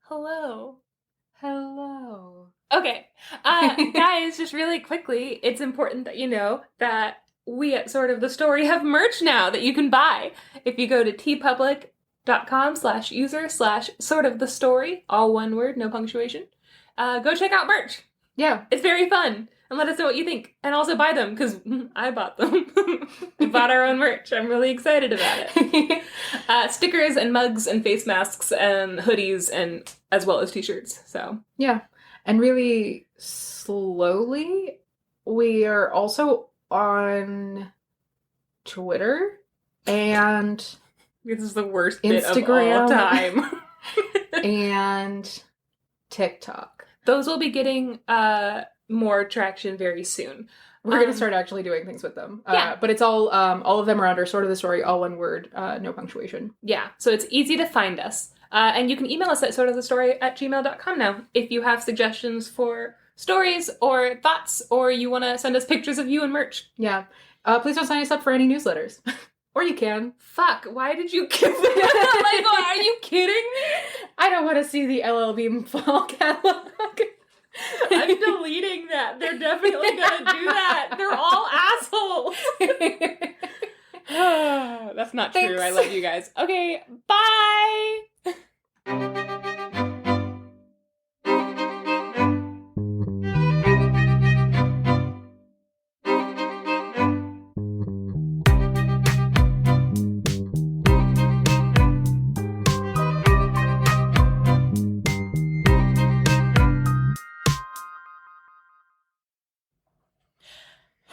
Hello. Hello. Okay. Guys, just really quickly, it's important that you know that we at Sort of the Story have merch now that you can buy. If you go to tpublic.com/user/sort of the story, all one word, no punctuation, go check out merch. Yeah. It's very fun. And let us know what you think. And also buy them, because I bought them. We bought our own merch. I'm really excited about it. Stickers and mugs and face masks and hoodies and as well as t-shirts. So Yeah. And really slowly, we are also on Twitter and this is the worst bit Instagram of all time. and TikTok. Those will be getting more traction very soon. We're going to start actually doing things with them. Yeah. But it's all of them are under Sort of the Story, all one word, no punctuation. Yeah, so it's easy to find us. And you can email us at sortofthestory@gmail.com now if you have suggestions for stories or thoughts, or you want to send us pictures of you and merch. Yeah. Please don't sign us up for any newsletters. Or you can. Fuck, why did you give me that? Like, are you kidding me? I don't want to see the LL Bean fall catalog. I'm deleting that. They're definitely gonna do that. They're all assholes. That's not Thanks. true. I love you guys. Okay, bye!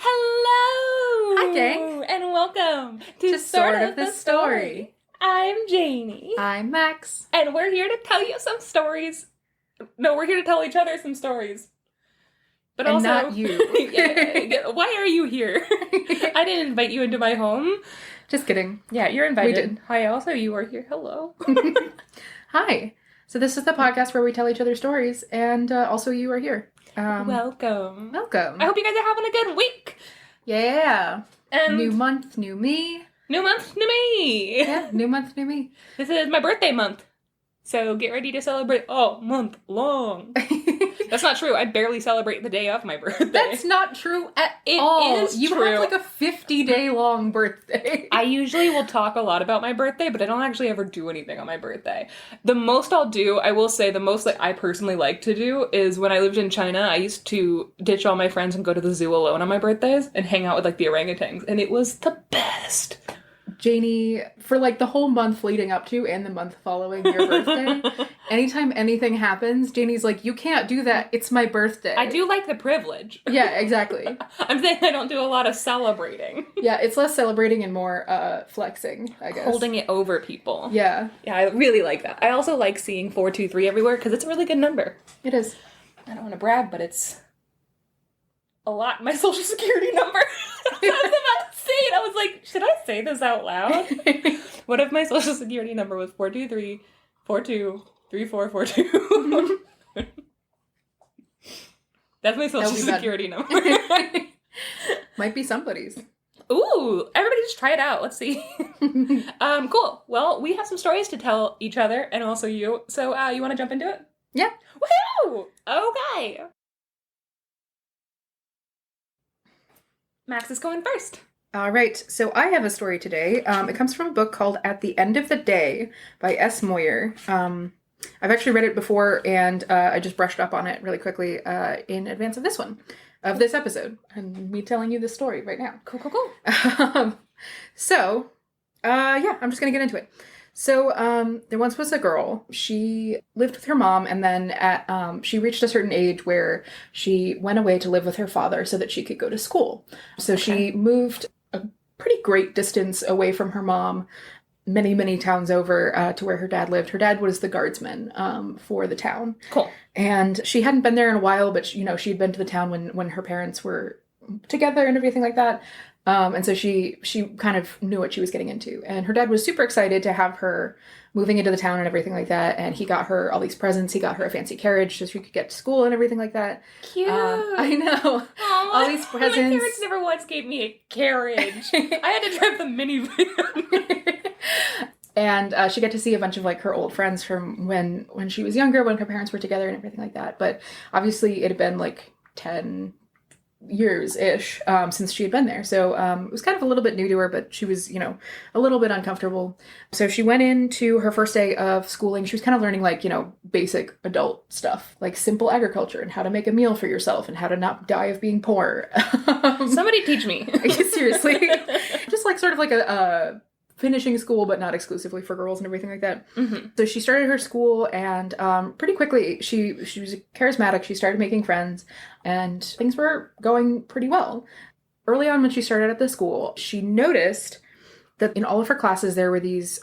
Hello! Hi, gang. And welcome to Sort of the Story. I'm Janey. I'm Max. And we're here to tell you some stories. No, we're here to tell each other some stories. But And also, not you. yeah, why are you here? I didn't invite you into my home. Just kidding. Yeah, you're invited. We did. Hi, also, you are here. Hello. Hi. So this is the podcast where we tell each other stories, and also you are here. Welcome. Welcome. I hope you guys are having a good week. Yeah. And New month, new me. new month, new me. Yeah, new month, new me. This is my birthday month. So get ready to celebrate all month long. That's not true. I barely celebrate the day of my birthday. That's not true at It all. is You true. have like a 50-day long birthday. I usually will talk a lot about my birthday, but I don't actually ever do anything on my birthday. The most I'll do, I will say, the most that I personally like to do is when I lived in China, I used to ditch all my friends and go to the zoo alone on my birthdays and hang out with like the orangutans, and it was the best. Janey, for like the whole month leading up to and the month following your birthday, anytime anything happens, Janey's like, you can't do that. It's my birthday. I do like the privilege. Yeah, exactly. I'm saying I don't do a lot of celebrating. Yeah, it's less celebrating and more flexing, I guess. Holding it over people. Yeah. Yeah, I really like that. I also like seeing 423 everywhere because it's a really good number. It is. I don't want to brag, but it's a lot. My social security number. I was about to say it. I was like, should I say this out loud? What if my social security number was 423-42-3442? That's my social security number. Might be somebody's. Ooh, everybody just try it out. Let's see. Cool. Well, we have some stories to tell each other and also you. So, you want to jump into it? Yeah. Woohoo! Okay. Max is going first. All right, so I have a story today. It comes from a book called At the End of the Day by S. Moyer. I've actually read it before, and I just brushed up on it really quickly in advance of this episode, and me telling you this story right now. Cool. So, I'm just going to get into it. So, there once was a girl. She lived with her mom, and then she reached a certain age where she went away to live with her father so that she could go to school. So she moved a pretty great distance away from her mom, many, many towns over to where her dad lived. Her dad was the guardsman for the town. Cool. And she hadn't been there in a while, but she'd been to the town when her parents were together and everything like that. And so she kind of knew what she was getting into. And her dad was super excited to have her moving into the town and everything like that. And he got her all these presents. He got her a fancy carriage so she could get to school and everything like that. Cute. I know. Aww, all these presents. My parents never once gave me a carriage. I had to drive the minivan. And she got to see a bunch of like her old friends from when she was younger, when her parents were together and everything like that. But obviously it had been like 10 years-ish since she had been there. So it was kind of a little bit new to her, but she was, a little bit uncomfortable. So she went into her first day of schooling. She was kind of learning like, basic adult stuff, like simple agriculture and how to make a meal for yourself and how to not die of being poor. Somebody teach me. Seriously. Just like sort of like a finishing school, but not exclusively for girls and everything like that. Mm-hmm. So she started her school, and pretty quickly she was charismatic. She started making friends, and things were going pretty well. Early on, when she started at the school, she noticed that in all of her classes there were these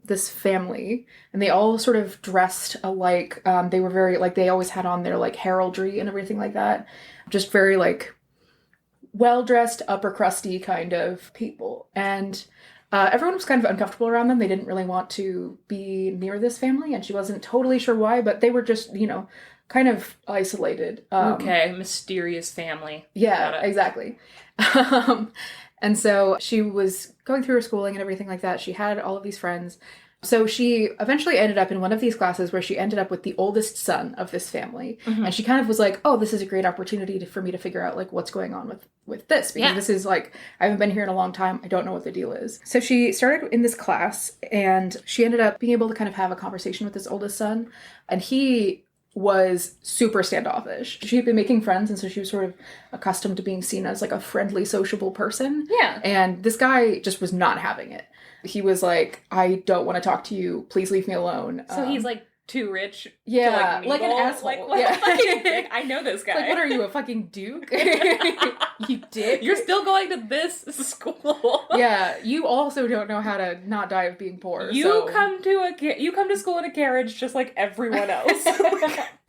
this family, and they all sort of dressed alike. They were very like they always had on their like heraldry and everything like that. Just very like well-dressed, upper crusty kind of people, and everyone was kind of uncomfortable around them. They didn't really want to be near this family, and she wasn't totally sure why, but they were just, kind of isolated. Okay, mysterious family. Yeah, exactly. And so she was going through her schooling and everything like that. She had all of these friends. So she eventually ended up in one of these classes where she ended up with the oldest son of this family. Mm-hmm. And she kind of was like, oh, this is a great opportunity for me to figure out like what's going on with this. Because this is like, I haven't been here in a long time. I don't know what the deal is. So she started in this class, and she ended up being able to kind of have a conversation with this oldest son. And he was super standoffish. She had been making friends, and so she was sort of accustomed to being seen as like a friendly, sociable person. Yeah. And this guy just was not having it. He was like, I don't want to talk to you. Please leave me alone. So he's like too rich. Yeah, to, like an asshole. Like, what yeah. I know this guy. Like, what are you, a fucking duke? You dick. You're still going to this school. Yeah, you also don't know how to not die of being poor. You come to school in a carriage just like everyone else.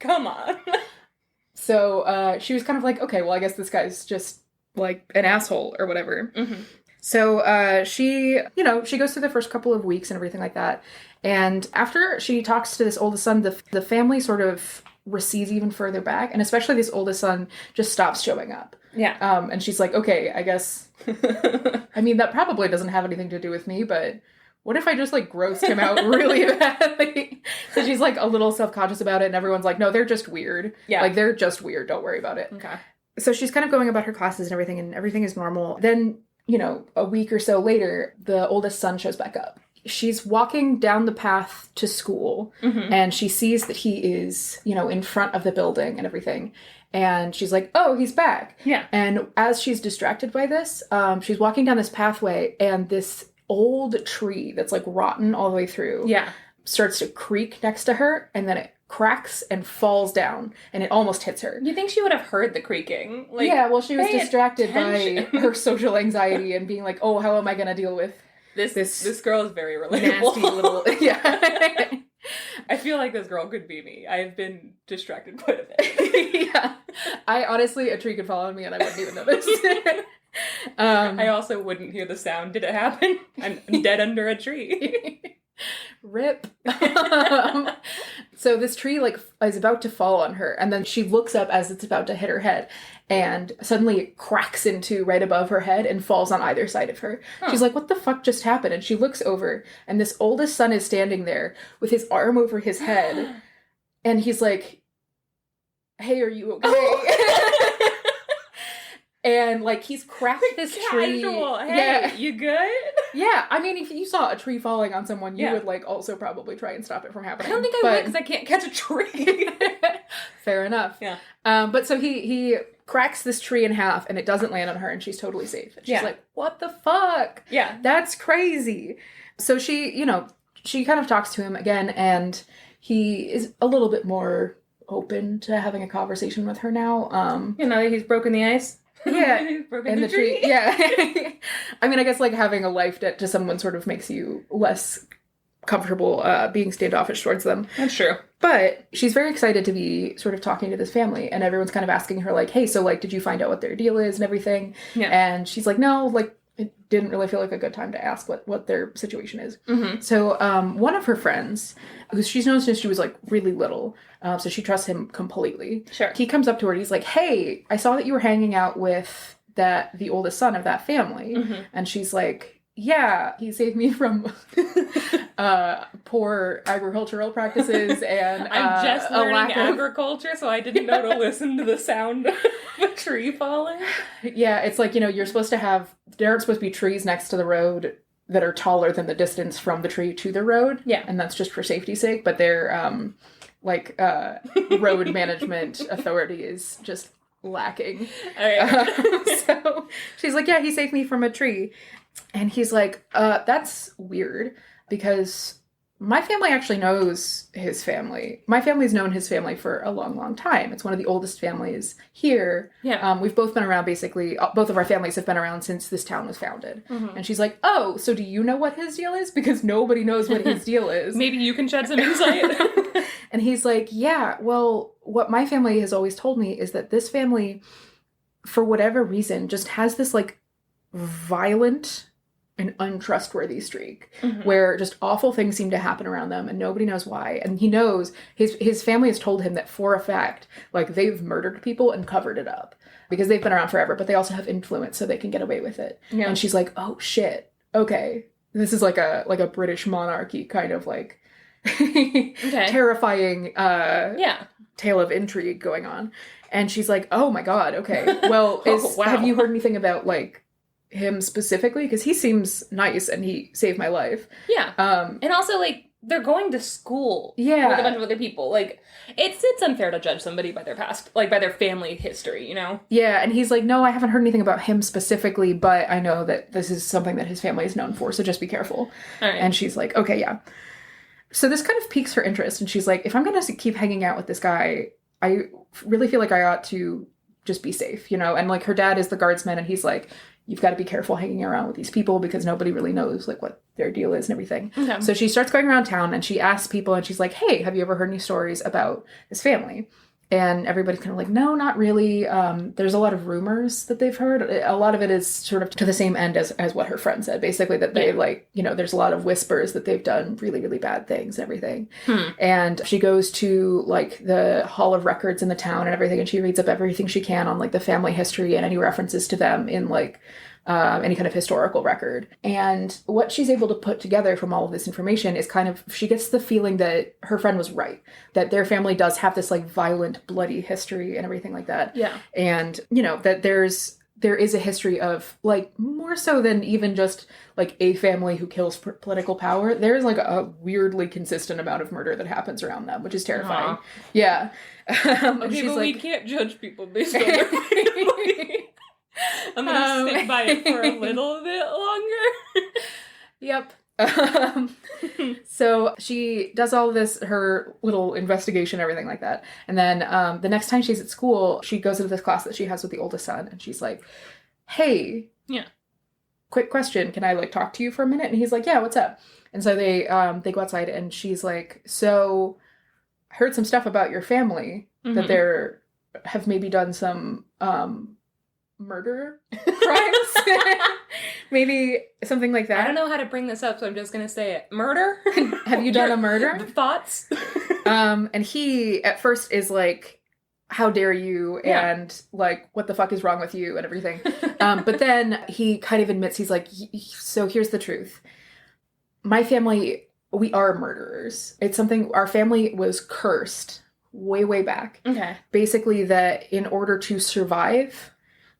Come on. So she was kind of like, okay, well, I guess this guy's just like an asshole or whatever. Mm-hmm. So she goes through the first couple of weeks and everything like that. And after she talks to this oldest son, the family sort of recedes even further back. And especially this oldest son just stops showing up. Yeah. And she's like, okay, I guess, I mean, that probably doesn't have anything to do with me, but what if I just like grossed him out really badly? So she's like a little self-conscious about it. And everyone's like, no, they're just weird. Yeah. Like they're just weird. Don't worry about it. Okay. So she's kind of going about her classes and everything is normal. Then, a week or so later, the oldest son shows back up. She's walking down the path to school, mm-hmm. and she sees that he is, in front of the building and everything. And she's like, oh, he's back. Yeah. And as she's distracted by this, she's walking down this pathway, and this old tree that's like rotten all the way through starts to creak next to her, and then it cracks and falls down, and it almost hits her. You think she would have heard the creaking? Like, yeah, well, she was distracted by her social anxiety and being like, oh, how am I going to deal with this girl is very relatable. Nasty little... Yeah. I feel like this girl could be me. I've been distracted quite a bit. Yeah. A tree could fall on me and I wouldn't even notice. I also wouldn't hear the sound. Did it happen? I'm dead under a tree. Rip. So this tree is about to fall on her, and then she looks up as it's about to hit her head, and suddenly it cracks into right above her head and falls on either side of her. Huh. She's like, what the fuck just happened? And she looks over, and this oldest son is standing there with his arm over his head, and he's like, hey, are you okay? Oh. And he's cracked this tree. Casual. Hey, you good? Yeah, I mean, if you saw a tree falling on someone, you would also probably try and stop it from happening. I don't think I would, because I can't catch a tree. Fair enough. Yeah. But so he cracks this tree in half, and it doesn't land on her, and she's totally safe. And she's like, what the fuck? Yeah. That's crazy. So she, she kind of talks to him again, and he is a little bit more open to having a conversation with her now. He's broken the ice. Yeah, he's broken in the tree. Yeah. I mean, I guess having a life debt to someone sort of makes you less comfortable being standoffish towards them. That's true. But she's very excited to be sort of talking to this family, and everyone's kind of asking her hey, so did you find out what their deal is and everything? Yeah. And she's like, no, it didn't really feel like a good time to ask what their situation is. Mm-hmm. So one of her friends, who she's known since she was really little, so she trusts him completely. Sure. He comes up to her and he's like, hey, I saw that you were hanging out with the oldest son of that family. Mm-hmm. And she's like, Yeah, he saved me from poor agricultural practices and I'm just a learning lack of agriculture, so I didn't know to listen to the sound of a tree falling. yeah, it's like, you're supposed to have there aren't supposed to be trees next to the road that are taller than the distance from the tree to the road. Yeah. And that's just for safety's sake, but they're like road management authority is just lacking. So she's like, yeah, he saved me from a tree. And he's like, that's weird because my family actually knows his family. My family's known his family for a long, long time. It's one of the oldest families here. Yeah. We've both been around basically, both of our families have been around since this town was founded. Mm-hmm. And she's like, oh, so do you know what his deal is? Because nobody knows what his deal is. Maybe you can shed some insight. And he's like, yeah, well, what my family has always told me is that this family, for whatever reason, just has this like violent and untrustworthy streak where just awful things seem to happen around them and nobody knows why. And he knows his family has told him that for a fact, like they've murdered people and covered it up because they've been around forever, but they also have influence so they can get away with it. Yeah. And she's like, oh shit. Okay. This is like a British monarchy kind of like terrifying tale of intrigue going on. And she's like, oh my God. Okay. Well, have you heard anything about like him specifically? Because he seems nice and he saved my life. Yeah. And also like they're going to school with a bunch of other people. Like it's unfair to judge somebody by their past, like by their family history, you know? Yeah. And he's like, no, I haven't heard anything about him specifically, but I know that this is something that his family is known for. So just be careful. All right. And she's like, okay, yeah. So this kind of piques her interest. And she's like, if I'm going to keep hanging out with this guy, I really feel like I ought to just be safe, you know? And like her dad is the guardsman and he's like, you've got to be careful hanging around with these people because nobody really knows like what their deal is and everything. Okay. So she starts going around town and she asks people and she's like, hey, have you ever heard any stories about this family? And everybody's kind of like, no, not really. There's a lot of rumors that they've heard. A lot of it is sort of to the same end as what her friend said, basically that they like, there's a lot of whispers that they've done really, really bad things and everything. And she goes to like the Hall of Records in the town and everything. And she reads up everything she can on like the family history and any references to them in like any kind of historical record. And what she's able to put together from all of this information is kind of, she gets the feeling that her friend was right, that their family does have this like violent, bloody history and everything like that. Yeah. And, that there is a history of like more so than even just like a family who kills for political power. There's like a weirdly consistent amount of murder that happens around them, which is terrifying. Yeah. Okay, but we can't judge people based on their family. I'm gonna stick by it for a little bit longer. Yep. So she does all of this, her little investigation, everything like that. And then the next time she's at school, she goes into this class that she has with the oldest son. And she's like, hey, quick question. Can I like talk to you for a minute? And he's like, yeah, what's up? And so they go outside and she's like, so I heard some stuff about your family that there have maybe done some murder crimes. Maybe something like that. I don't know how to bring this up, so I'm just gonna say it. Murder? Have you done a murder? Thoughts? And he at first is like, how dare you? And like, what the fuck is wrong with you and everything. But then he kind of admits, he's like, so here's the truth. My family, we are murderers. It's something, our family was cursed way, way back. Okay. Basically that in order to survive,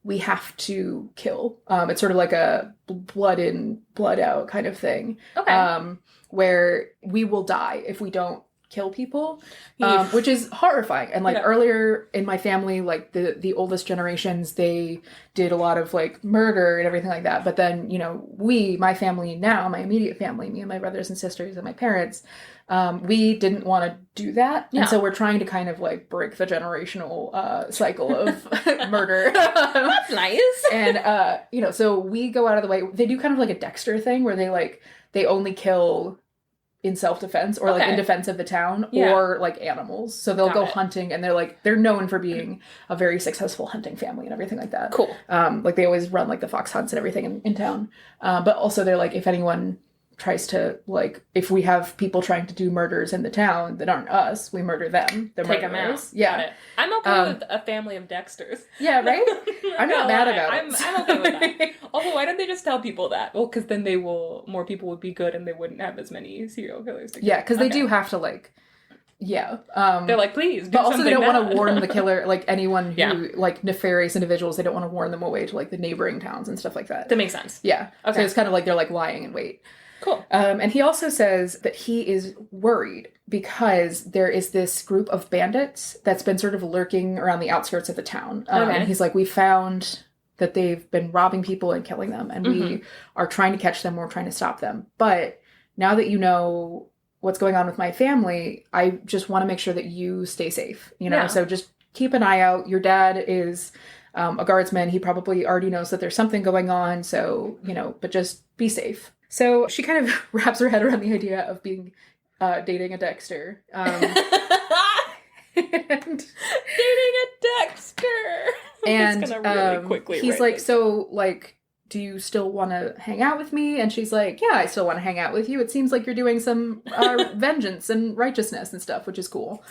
we have to kill. It's sort of like a blood in, blood out kind of thing. Okay. Where we will die if we don't kill people, which is horrifying. And like earlier in my family, like the oldest generations, they did a lot of like murder and everything like that. But then, my family now, my immediate family, me and my brothers and sisters and my parents, we didn't want to do that. And so we're trying to kind of like break the generational cycle of murder. That's nice. And, so we go out of the way. They do kind of like a Dexter thing where they only kill in self-defense or like in defense of the town or like animals. So they'll go hunting and they're known for being a very successful hunting family and everything like that. Cool. Like they always run like the fox hunts and everything in town. But also they're like, if anyone tries to, like, if we have people trying to do murders in the town that aren't us, we murder them. They're Take them murderers. out. Yeah. Got it. I'm okay with a family of Dexters. Yeah, right? I'm not mad about it. I'm okay with that. Also, why don't they just tell people that? Well, because then more people would be good and they wouldn't have as many serial killers to kill. Yeah, because they do have to, like, yeah. They're like, please, do but also they don't want to bad. warn the killer, like, anyone who, like, nefarious individuals, they don't want to warn them away to, like, the neighboring towns and stuff like that. That makes sense. Yeah. Okay. So it's kind of like they're, like, lying in wait. Cool. And he also says that he is worried because there is this group of bandits that's been sort of lurking around the outskirts of the town. And he's like, we found that they've been robbing people and killing them, and we are trying to catch them. We're trying to stop them. But now that you know what's going on with my family, I just want to make sure that you stay safe, you know? Yeah. So just keep an eye out. Your dad is a guardsman. He probably already knows that there's something going on. So, you know, but just be safe. So she kind of wraps her head around the idea of being dating a Dexter. And dating a Dexter. And just gonna really quickly he's like, so, like, do you still want to hang out with me? And she's like, yeah, I still want to hang out with you. It seems like you're doing some vengeance and righteousness and stuff, which is cool.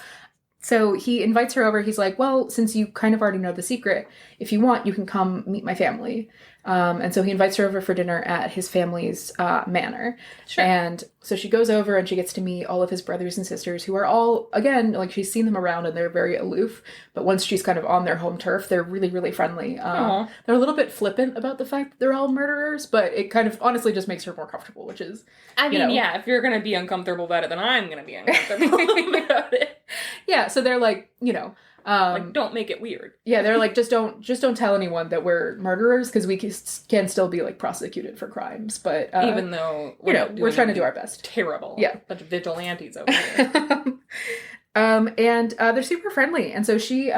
So he invites her over. He's like, well, since you kind of already know the secret, if you want, you can come meet my family. And so he invites her over for dinner at his family's manor. Sure. And so she goes over and she gets to meet all of his brothers and sisters, who are all, again, like, she's seen them around and they're very aloof. But once she's kind of on their home turf, they're really, really friendly. They're a little bit flippant about the fact that they're all murderers, but it kind of honestly just makes her more comfortable, which is, I mean, yeah, if you're going to be uncomfortable about it, then I'm going to be uncomfortable about it. Yeah, so they're like, you know, like, don't make it weird. Yeah, they're like, just don't tell anyone that we're murderers, because we can still be, like, prosecuted for crimes. But even though we're trying to do our best. Terrible. Yeah, bunch of vigilantes over here. And they're super friendly, and so she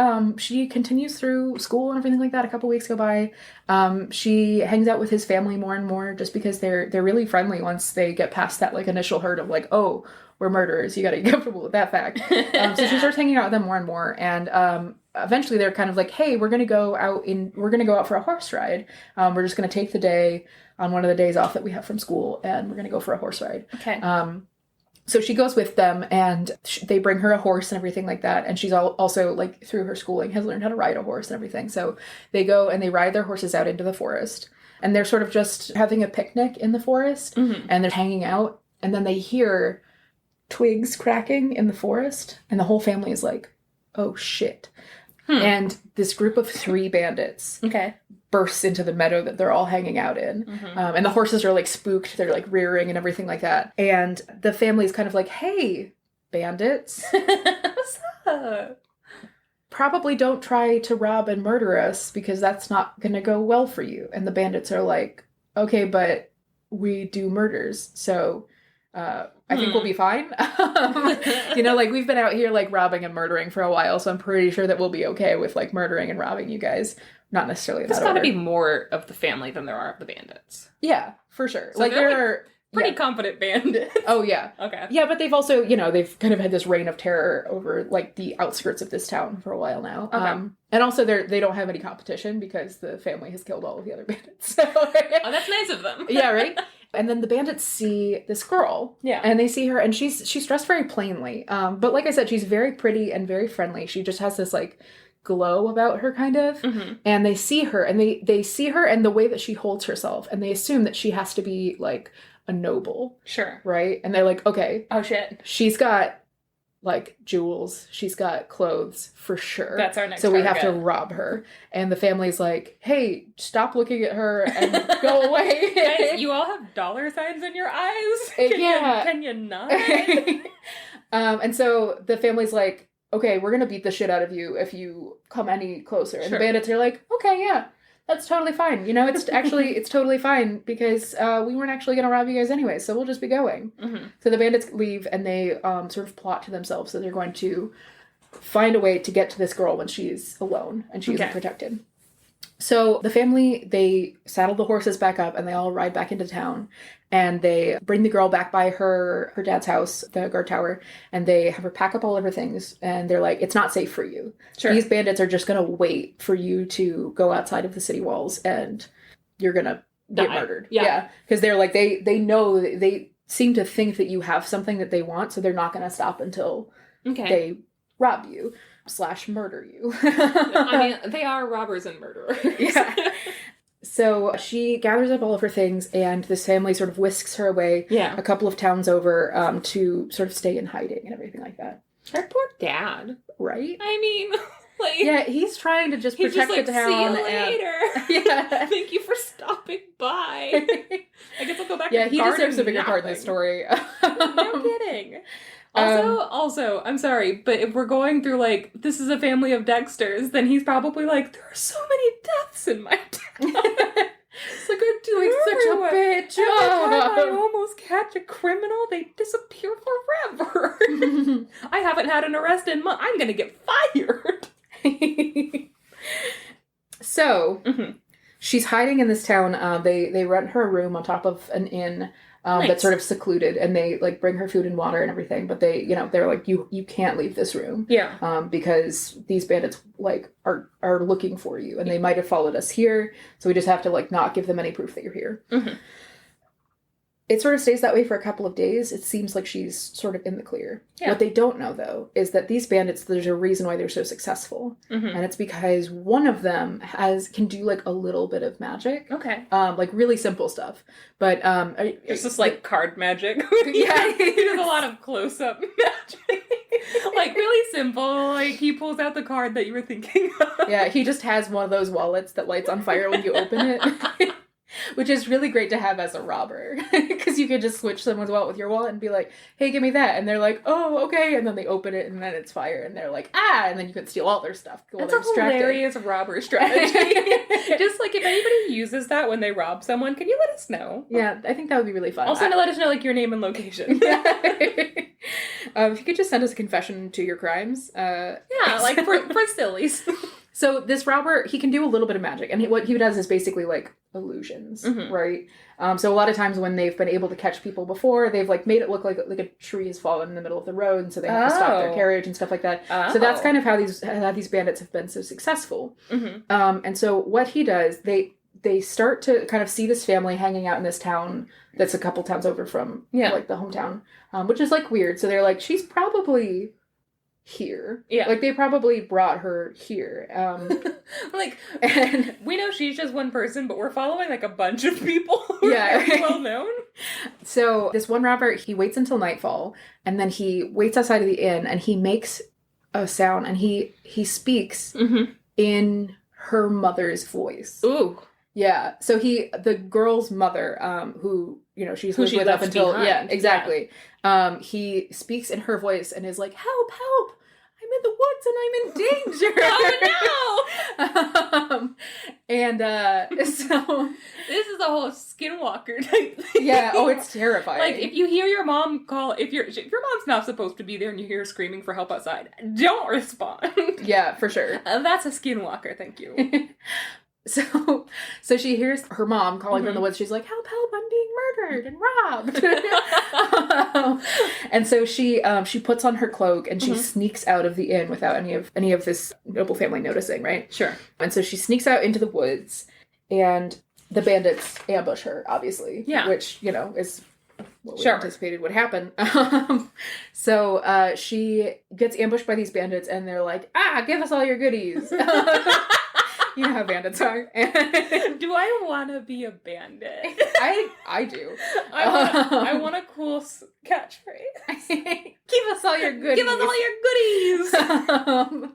continues through school and everything like that. A couple weeks go by. She hangs out with his family more and more, just because they're really friendly once they get past that, like, initial hurt of, like, oh, we're murderers. You got to get comfortable with that fact. So she starts hanging out with them more and more, and eventually they're kind of like, hey, we're gonna go out for a horse ride. We're just gonna take the day on one of the days off that we have from school, and we're gonna go for a horse ride. Okay. So she goes with them, and they bring her a horse and everything like that. And she's also, like, through her schooling, has learned how to ride a horse and everything. So they go and they ride their horses out into the forest, and they're sort of just having a picnic in the forest, and they're hanging out, and then they hear twigs cracking in the forest, and the whole family is like, oh shit. And this group of 3 bandits bursts into the meadow that they're all hanging out in. And the horses are, like, spooked. They're, like, rearing and everything like that. And the family's kind of like, hey, bandits. What's up? Probably don't try to rob and murder us, because that's not gonna go well for you. And the bandits are like, okay, but we do murders, so I think we'll be fine. You know, like, we've been out here, like, robbing and murdering for a while, so I'm pretty sure that we'll be okay with, like, murdering and robbing you guys. Not necessarily in that order. There's gotta be more of the family than there are of the bandits. Yeah, for sure. So like, there are pretty confident bandits. Oh, yeah. Okay. Yeah, but they've also, you know, they've kind of had this reign of terror over, like, the outskirts of this town for a while now. Okay. And also they don't have any competition, because the family has killed all of the other bandits. So, oh, that's nice of them. Yeah, right? And then the bandits see this girl. Yeah. And they see her, and she's dressed very plainly. But like I said, she's very pretty and very friendly. She just has this, like, glow about her, kind of. And they see her, and they see her and the way that she holds herself, and they assume that she has to be, like, a noble. Sure. Right? And they're like, okay. Oh, shit. She's got, like, jewels. She's got clothes, for sure. That's our next So we target. have to rob her. And the family's like, hey, stop looking at her and go away. Guys, you all have dollar signs in your eyes? Can you not? And so the family's like, okay, we're gonna beat the shit out of you if you come any closer. And the bandits are like, okay, yeah, that's totally fine. You know, it's totally fine, because we weren't actually gonna rob you guys anyway, so we'll just be going. So the bandits leave, and they sort of plot to themselves that they're going to find a way to get to this girl when she's alone and she's unprotected. So the family, they saddle the horses back up, and they all ride back into town, and they bring the girl back by her dad's house, the guard tower, and they have her pack up all of her things, and they're like, it's not safe for you. Sure. These bandits are just going to wait for you to go outside of the city walls, and you're going to get murdered. Yeah. Because they're like, they know, seem to think that you have something that they want, so they're not going to stop until they rob you / murder you. I mean, they are robbers and murderers. Yeah. So she gathers up all of her things, and this family sort of whisks her away a couple of towns over to sort of stay in hiding and everything like that. Her poor dad. Right? I mean, like... Yeah, he's trying to just protect the town. See you later. Yeah. Thank you for stopping by. I guess I'll go back to the he garden. deserves a bigger part in the story. No kidding. Also, I'm sorry, but if we're going through, like, this is a family of Dexters, then he's probably like, there are so many deaths in my town. It's like, I'm doing such a bad job. Every time I almost catch a criminal, they disappear forever. I haven't had an arrest in months. I'm gonna get fired. So, she's hiding in this town. They rent her a room on top of an inn. That's sort of secluded, and they like bring her food and water and everything, but they're like, you can't leave this room. Yeah. Because these bandits like are looking for you, and they might have followed us here, so we just have to like not give them any proof that you're here. It sort of stays that way for a couple of days. It seems like she's sort of in the clear. Yeah. What they don't know, though, is that these bandits, there's a reason why they're so successful. And it's because one of them can do, like, a little bit of magic. Okay. Like, really simple stuff. But, it's just, like, card magic. Yeah. He does a lot of close-up magic. Like, really simple. Like, he pulls out the card that you were thinking of. Yeah, he just has one of those wallets that lights on fire when you open it. Which is really great to have as a robber. Because you could just switch someone's wallet with your wallet and be like, hey, give me that. And they're like, oh, okay. And then they open it and then it's fire. And they're like, ah. And then you can steal all their stuff. That's a hilarious robber strategy. Just like, if anybody uses that when they rob someone, can you let us know? Yeah, I think that would be really fun. Also, let us know, like, your name and location. If you could just send us a confession to your crimes. Yeah, like, for sillies. So this robber, he can do a little bit of magic, and what he does is basically, like, illusions, right? So a lot of times when they've been able to catch people before, they've, like, made it look like a tree has fallen in the middle of the road, and so they have to stop their carriage and stuff like that. So that's kind of how these bandits have been so successful. And so what he does, they start to kind of see this family hanging out in this town that's a couple towns over from, like, the hometown, which is, like, weird. So they're like, she's probably here. Yeah. Like, they probably brought her here. Like, and we know she's just one person, but we're following, like, a bunch of people who are very well known. So this one robber, he waits until nightfall, and then he waits outside of the inn, and he makes a sound, and he speaks in her mother's voice. Ooh. Yeah. So the girl's mother, who, she's lived with up until, behind. Exactly. Yeah. He speaks in her voice and is like, help, help. I'm in the woods and I'm in danger. Oh no! And so this is a whole skinwalker type thing. Yeah. Oh, it's terrifying. Like, if you hear your mom call, if your mom's not supposed to be there and you hear her screaming for help outside, don't respond. Yeah, for sure. That's a skinwalker. Thank you. So she hears her mom calling from the woods. She's like, help, help, I'm being murdered and robbed. And so she puts on her cloak and she sneaks out of the inn without any of this noble family noticing, right? Sure. And so she sneaks out into the woods, and the bandits ambush her, obviously. Yeah. Which, is what we anticipated would happen. So she gets ambushed by these bandits, and they're like, give us all your goodies. You know how bandits are. Do I want to be a bandit? I do. I want a cool catchphrase. Give us all your goodies. Give us all your goodies.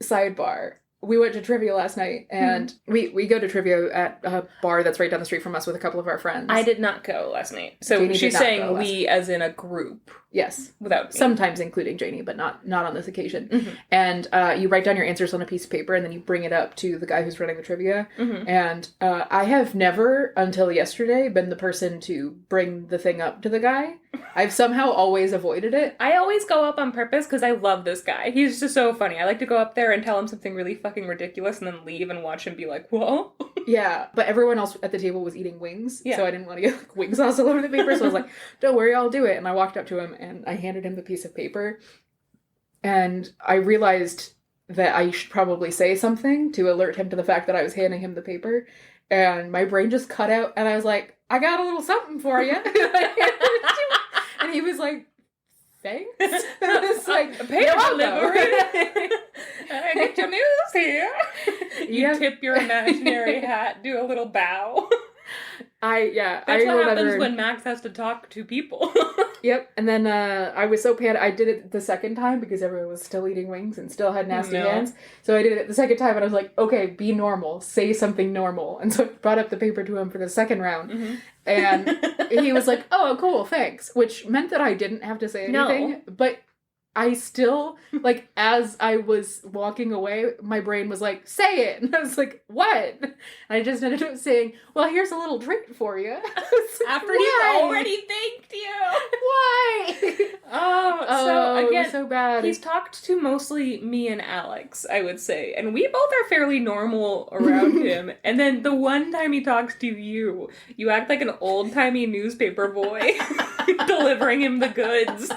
Sidebar. We went to trivia last night, and we go to trivia at a bar that's right down the street from us with a couple of our friends. I did not go last night. So Janey she's saying we as in a group. Yes. Without me. Sometimes including Janey, but not on this occasion. And you write down your answers on a piece of paper, and then you bring it up to the guy who's running the trivia. And I have never, until yesterday, been the person to bring the thing up to the guy. I've somehow always avoided it. I always go up on purpose because I love this guy. He's just so funny. I like to go up there and tell him something really fucking ridiculous and then leave and watch him be like, whoa. Yeah, but everyone else at the table was eating wings, so I didn't want to get like wing sauce all over the paper, so I was like, don't worry, I'll do it. And I walked up to him and I handed him the piece of paper, and I realized that I should probably say something to alert him to the fact that I was handing him the paper. And my brain just cut out, and I was like, I got a little something for you. And he was like, thanks. I was like, pay delivery. I get your news here. You tip your imaginary hat, do a little bow. That's what happens when Max has to talk to people. Yep. And then I was so panicked. I did it the second time because everyone was still eating wings and still had nasty hands. So I did it the second time, and I was like, okay, be normal. Say something normal. And so I brought up the paper to him for the second round. Mm-hmm. And he was like, oh, cool, thanks. Which meant that I didn't have to say anything. No. But I still, like, as I was walking away, my brain was like, say it. And I was like, what? And I just ended up saying, well, here's a little treat for you. After he already thanked you. Why? So again, so bad. He's talked to mostly me and Alex, I would say. And we both are fairly normal around him. And then the one time he talks to you, you act like an old-timey newspaper boy delivering him the goods.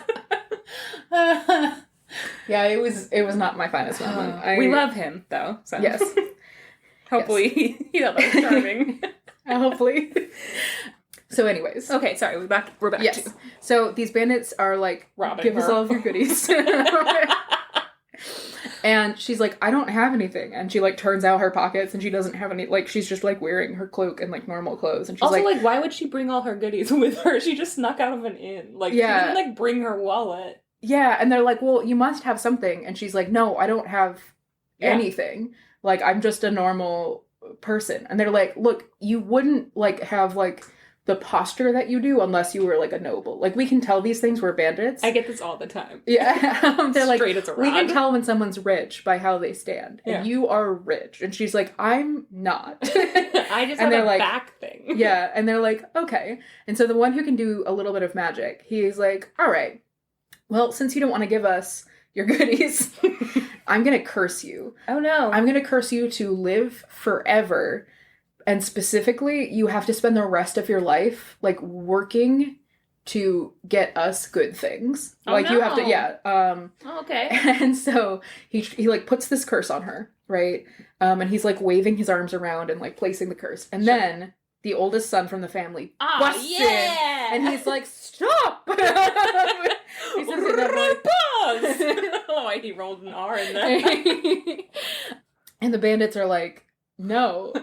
Yeah, it was not my finest moment. We love him, though. So. Yes. Hopefully he thought that was charming. Hopefully. So anyways. Okay, sorry, we're back yes. to... So these bandits are like, robbing give her. us all of your goodies. And she's like, I don't have anything. And she, like, turns out her pockets, and she doesn't have any, like, she's just, like, wearing her cloak and, like, normal clothes. And she's also, like, why would she bring all her goodies with her? She just snuck out of an inn. Like, she didn't, like, bring her wallet. Yeah, and they're like, well, you must have something. And she's like, no, I don't have anything. Like, I'm just a normal person. And they're like, look, you wouldn't, like, have, like, the posture that you do unless you were, like, a noble. Like, we can tell these things were bandits. I get this all the time. Yeah. They're like, straight as a rod. We can tell when someone's rich by how they stand. And you are rich. And she's like, I'm not. I just have a back thing. Yeah. And they're like, okay. And so the one who can do a little bit of magic, he's like, all right, well, since you don't want to give us your goodies, I'm going to curse you. Oh, no. I'm going to curse you to live forever. And specifically, you have to spend the rest of your life, like, working to get us good things. Oh, like, no. You have to, okay. And so he like, puts this curse on her, right? And he's, like, waving his arms around and, like, placing the curse. And then the oldest son from the family busts in. And he's like, stop! He says it that oh, he rolled an R in there. And the bandits are like, no.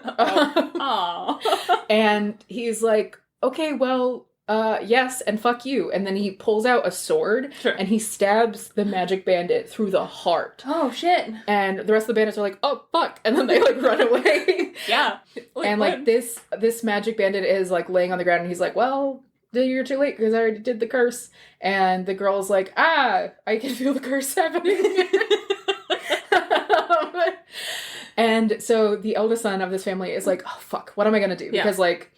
And he's like, okay, well, yes, and fuck you. And then he pulls out a sword, and he stabs the magic bandit through the heart. Oh, shit. And the rest of the bandits are like, oh, fuck. And then they, like, run away. Yeah. And, like, this magic bandit is, like, laying on the ground, and he's like, well, you're too late, because I already did the curse. And the girl's like, I can feel the curse happening. And so the eldest son of this family is like, oh, fuck, what am I going to do? Because, like,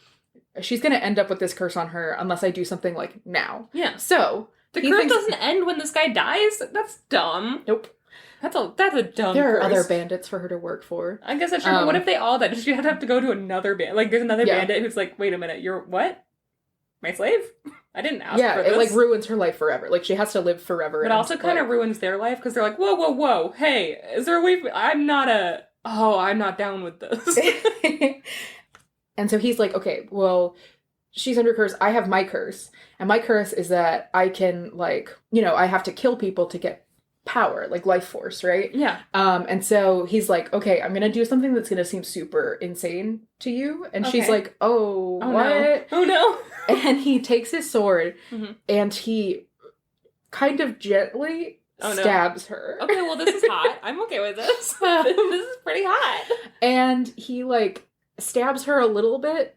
she's going to end up with this curse on her unless I do something, like, now. Yeah. So the curse doesn't end when this guy dies? That's dumb. Nope. That's a dumb There are curse. other bandits for her to work for. I guess that's true, but what if they all died? Does she have to go to another bandit? Like, there's another bandit who's like, wait a minute, you're what? My slave? I didn't ask for this. It, like, ruins her life forever. Like, she has to live forever. But also kind of ruins their life, because they're like, whoa, hey, is there a way I'm not down with this. And so he's like, okay, well, she's under curse. I have my curse. And my curse is that I can, like, I have to kill people to get power, like life force, right? Yeah. And so he's like, okay, I'm going to do something that's going to seem super insane to you. And she's like, oh what? No. Oh, no. And he takes his sword and he kind of gently stabs her. Okay, well, this is hot. I'm okay with this. This is pretty hot. And he, like, stabs her a little bit,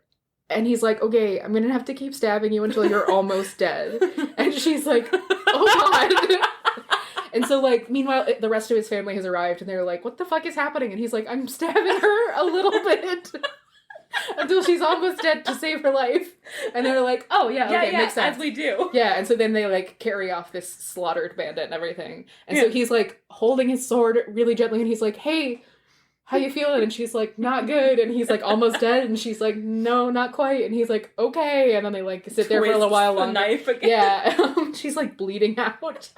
and he's like, okay, I'm gonna have to keep stabbing you until you're almost dead. And she's like, oh god. And so, like, meanwhile, the rest of his family has arrived, and they're like, what the fuck is happening? And he's like, I'm stabbing her a little bit until she's almost dead to save her life. And they're like, oh, yeah, okay, makes sense. As we do. Yeah, and so then they, like, carry off this slaughtered bandit and everything. And so he's, like, holding his sword really gently, and he's like, hey, how you feeling? And she's like, not good. And he's like, almost dead. And she's like, no, not quite. And he's like, okay. And then they, like, sit there for a little while longer. Knife again. Yeah. She's, like, bleeding out.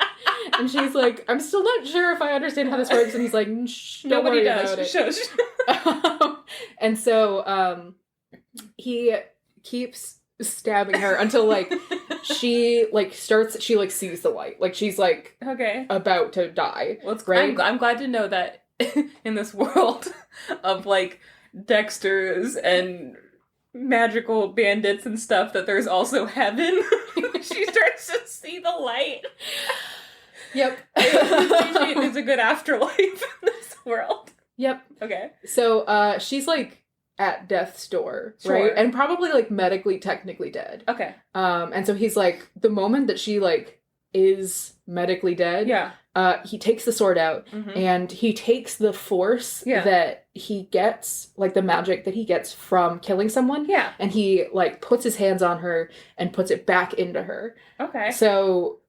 And she's like, I'm still not sure if I understand how this works. And he's like, shh, don't worry about it. Shush. And so he keeps stabbing her until, like, she, like, sees the light. Like, she's, like, Okay. about to die. Well, right? I'm glad to know that in this world of, like, Dexters and magical bandits and stuff, that there's also heaven. She starts to see the light. Yep. There's a good afterlife in this world. Yep. Okay. So, she's, like, at death's door, right? And probably, like, medically, technically dead. Okay. And so he's, like, the moment that she, like, is medically dead, Yeah. He takes the sword out, and he takes the force that he gets, like, the magic that he gets from killing someone, and he, like, puts his hands on her and puts it back into her. Okay. So,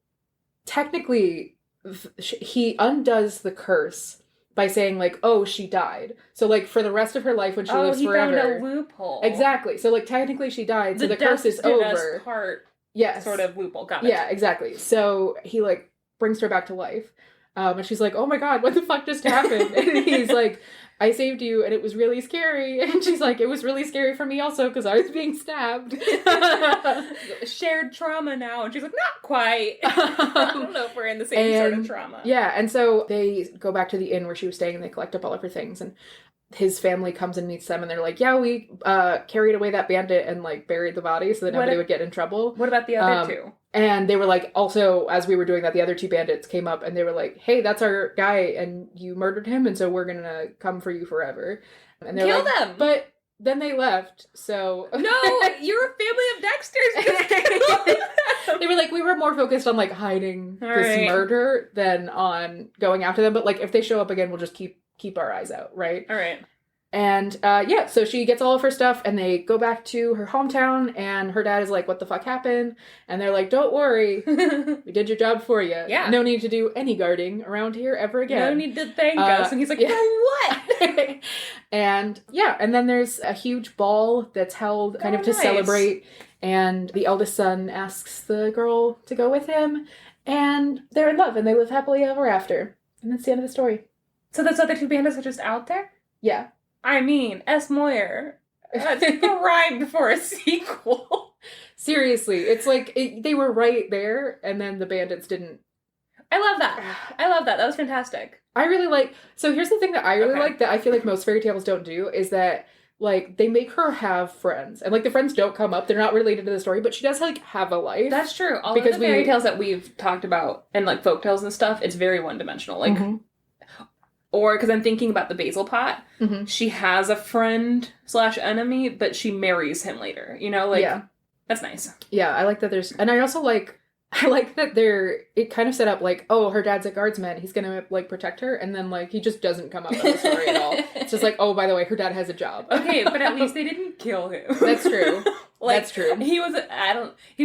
technically, he undoes the curse by saying, like, oh, she died. So, like, for the rest of her life when she lives forever. Oh, he found a loophole. Exactly. So, like, technically she died, so the curse is over. Part yes. Sort of loophole. Got it. Yeah, exactly. So, he, like, brings her back to life. And she's like, oh my god, what the fuck just happened? And he's like, I saved you, and it was really scary. And she's like, it was really scary for me also, because I was being stabbed. Shared trauma now. And she's like, not quite. I don't know if we're in the same sort of trauma. Yeah, and so they go back to the inn where she was staying, and they collect up all of her things, and his family comes and meets them, and they're like, yeah, we carried away that bandit and, like, buried the body so that nobody would get in trouble. What about the other two? And they were like, also, as we were doing that, the other two bandits came up, and they were like, hey, that's our guy, and you murdered him, and so we're gonna come for you forever. And they're Kill like, them! But then they left, so... No, you're a family of Dexters! Just kill them! They were like, we were more focused on, like, hiding this murder than on going after them, but, like, if they show up again, we'll just keep our eyes out, right? All right. And, so she gets all of her stuff, and they go back to her hometown, and her dad is like, what the fuck happened? And they're like, don't worry, we did your job for you. Yeah. No need to do any guarding around here ever again. No need to thank us. And he's like, for what? And, and then there's a huge ball that's held kind of to celebrate, and the eldest son asks the girl to go with him, and they're in love, and they live happily ever after. And that's the end of the story. So those other two bandits are just out there? Yeah. I mean, S. Moyer. That's primed for a sequel. Seriously, it's like, they were right there, and then the bandits didn't. I love that. That was fantastic. I really like, so here's the thing that I really like that I feel like most fairy tales don't do, is that, like, they make her have friends. And, like, the friends don't come up, they're not related to the story, but she does, like, have a life. That's true. All of the fairy tales that we've talked about, and, like, folk tales and stuff, it's very one-dimensional. Like, or, because I'm thinking about the basil pot, she has a friend / enemy, but she marries him later, you know? Like, that's nice. Yeah, I like that there's, and I also like that it kind of set up, like, oh, her dad's a guardsman, he's gonna, like, protect her, and then, like, he just doesn't come up in the story at all. It's just like, oh, by the way, her dad has a job. Okay, but at least they didn't kill him. That's true. Like, that's true. He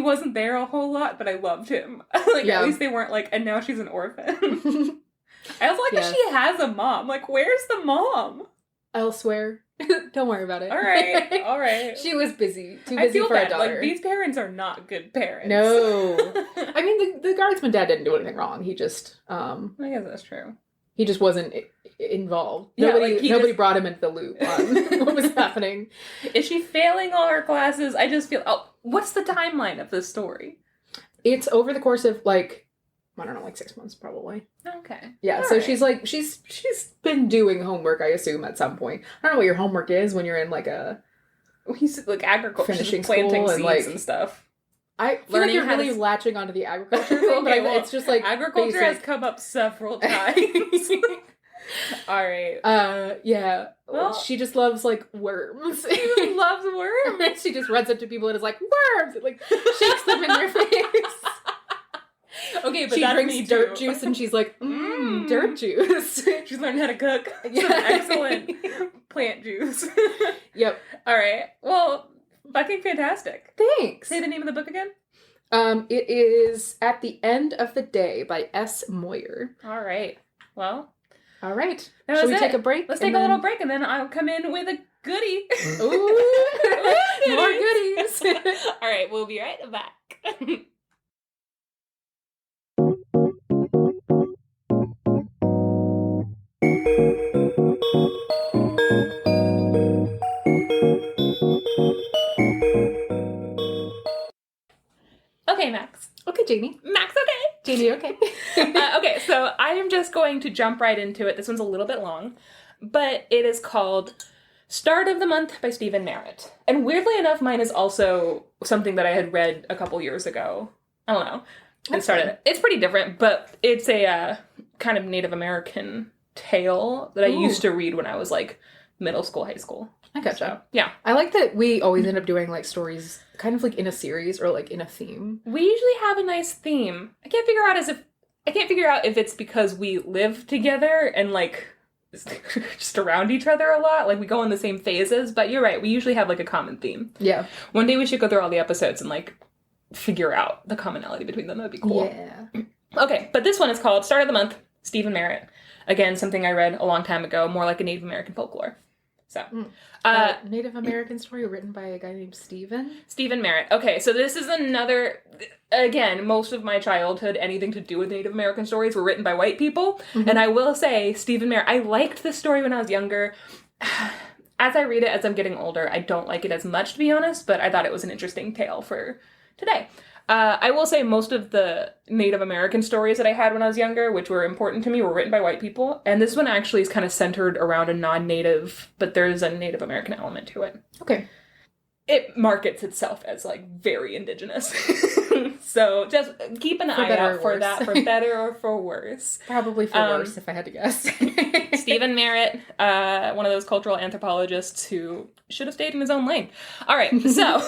wasn't there a whole lot, but I loved him. Like, at least they weren't like, and now she's an orphan. I also like that she has a mom. Like, where's the mom? Elsewhere. Don't worry about it. All right. She was busy. Too busy for a daughter. Like, these parents are not good parents. No. I mean, the guardsman dad didn't do anything wrong. He just, I guess that's true. He just wasn't involved. Nobody brought him into the loop on what was happening. Is she failing all her classes? I just feel, what's the timeline of this story? It's over the course of, like, I don't know, like 6 months probably. Okay. Yeah, all so right. She's like, she's been doing homework, I assume, at some point. I don't know what your homework is when you're in, like, he's like agriculture, finishing planting seeds like, and stuff. I feel like you're really latching onto the agriculture thing, okay, but it's just like agriculture basic. Has come up several times. All right. Yeah. Well, she just loves, like, worms. She just loves worms. She just runs up to people and is like, worms! And, like, shakes them in their face. Okay, but she drinks dirt juice and she's like, dirt juice. She's learned how to cook. Yeah. Some excellent plant juice. Yep. All right. Well, fucking fantastic. Thanks. Say the name of the book again. It is At the End of the Day by S. Moyer. All right. Well. All right. Should we take a break? Let's take a little break and then I'll come in with a goodie. Ooh. More goodies. All right. We'll be right back. I am just going to jump right into it. This one's a little bit long, but it is called Start of the Month by Stephen Merritt. And weirdly enough, mine is also something that I had read a couple years ago. I don't know. It's pretty different, but it's a kind of Native American tale that I used to read when I was like middle school, high school. I gotcha. So, yeah. I like that we always end up doing like stories kind of like in a series or like in a theme. We usually have a nice theme. I can't figure out if it's because we live together and like just around each other a lot. Like we go in the same phases, but you're right. We usually have like a common theme. Yeah. One day we should go through all the episodes and like figure out the commonality between them. That'd be cool. Yeah. Okay, but this one is called Start of the Month, Stephen Merritt. Again, something I read a long time ago, more like a Native American folklore. So, Native American story written by a guy named Stephen Merritt. Okay, so this is another, again, most of my childhood, anything to do with Native American stories were written by white people. Mm-hmm. And I will say, Stephen Merritt, I liked this story when I was younger. As I read it, as I'm getting older, I don't like it as much, to be honest, but I thought it was an interesting tale for today. I will say most of the Native American stories that I had when I was younger, which were important to me, were written by white people. And this one actually is kind of centered around a non-native, but there's a Native American element to it. Okay. It markets itself as, like, very indigenous. So just keep an eye out for that, for better or for worse. Probably for worse, if I had to guess. Stephen Merritt, one of those cultural anthropologists who should have stayed in his own lane. All right, so...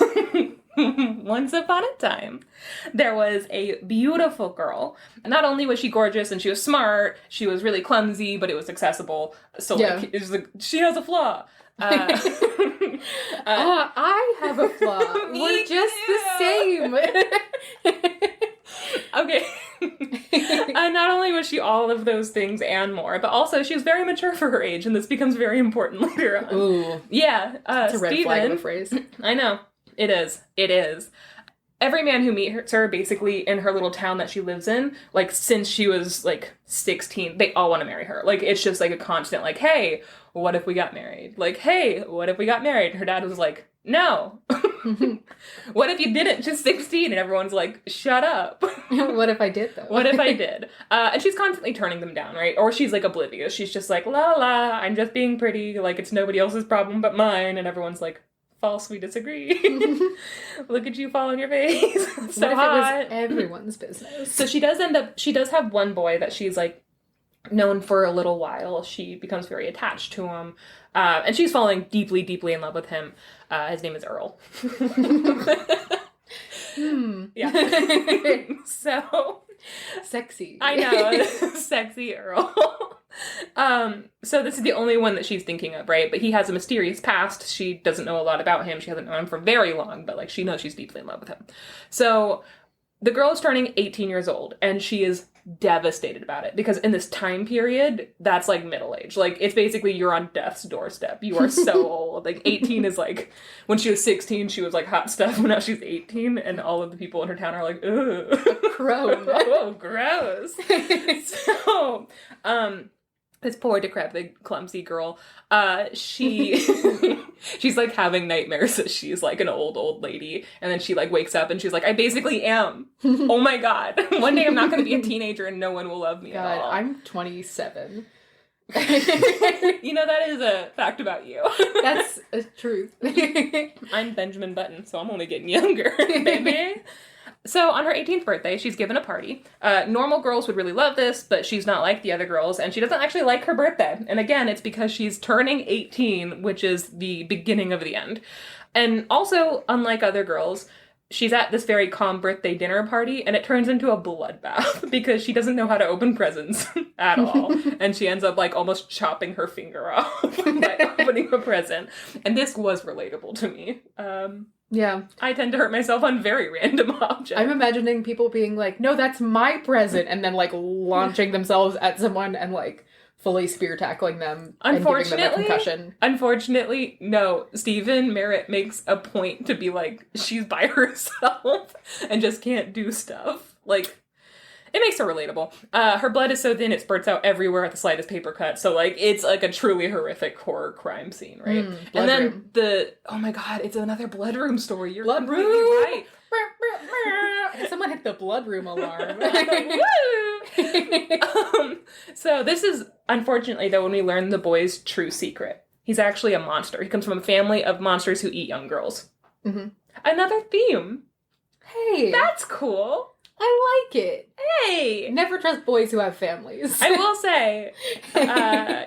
Once upon a time, there was a beautiful girl. Not only was she gorgeous and she was smart, she was really clumsy, but it was accessible. So, like, it was like, she has a flaw. I have a flaw. We're just the same. Okay. Not only was she all of those things and more, but also she was very mature for her age, and this becomes very important later on. Ooh. Yeah. It's a red flag of a phrase. I know. It is. It is. Every man who meets her, basically, in her little town that she lives in, like, since she was, like, 16, they all want to marry her. Like, it's just, like, a constant, like, hey, what if we got married? Like, hey, what if we got married? And her dad was like, no. What if you didn't? She's 16. And everyone's like, shut up. What if I did, though? What if I did? And she's constantly turning them down, right? Or she's, like, oblivious. She's just like, la la, I'm just being pretty. Like, it's nobody else's problem but mine. And everyone's like, false, we disagree. Look at you fall on your face. So what if hot. it was everyone's business? So she does have one boy that she's like known for a little while. She becomes very attached to him. And she's falling deeply, deeply in love with him. His name is Earl. Yeah. So sexy. I know. Sexy Earl. So this is the only one that she's thinking of, right? But he has a mysterious past. She doesn't know a lot about him. She hasn't known him for very long, but like she knows she's deeply in love with him. So the girl is turning 18 years old, and she is devastated about it because in this time period, that's like middle age. Like it's basically you're on death's doorstep. You are so old. Like 18 is like when she was 16, she was like hot stuff. Now she's 18, and all of the people in her town are like, ugh, crone. Oh, gross. So, this poor, decrepit, clumsy girl, she's like having nightmares that she's like an old lady, and then she like wakes up and she's like, I basically am. Oh my god. One day I'm not going to be a teenager and no one will love me at all. I'm 27. You know, that is a fact about you. That's a truth. I'm Benjamin Button, so I'm only getting younger, baby. So on her 18th birthday, she's given a party. Normal girls would really love this, but she's not like the other girls, and she doesn't actually like her birthday. And again, it's because she's turning 18, which is the beginning of the end. And also, unlike other girls, she's at this very calm birthday dinner party, and it turns into a bloodbath because she doesn't know how to open presents at all. And she ends up, like, almost chopping her finger off by opening a present. And this was relatable to me. Yeah. I tend to hurt myself on very random objects. I'm imagining people being like, no, that's my present, and then, like, launching themselves at someone and, like, fully spear tackling them and giving them a concussion. Unfortunately, no. Stephen Merritt makes a point to be like, she's by herself and just can't do stuff. Like, it makes her relatable. Her blood is so thin it spurts out everywhere at the slightest paper cut. So, like, it's like a truly horrific horror crime scene, right? And then oh my god, it's another blood room story. You're completely right. Someone hit the blood room alarm. Woo! So this is, unfortunately, though, when we learn the boy's true secret. He's actually a monster. He comes from a family of monsters who eat young girls. Mm-hmm. Another theme. Hey. That's cool. I like it. Hey. Never trust boys who have families. I will say,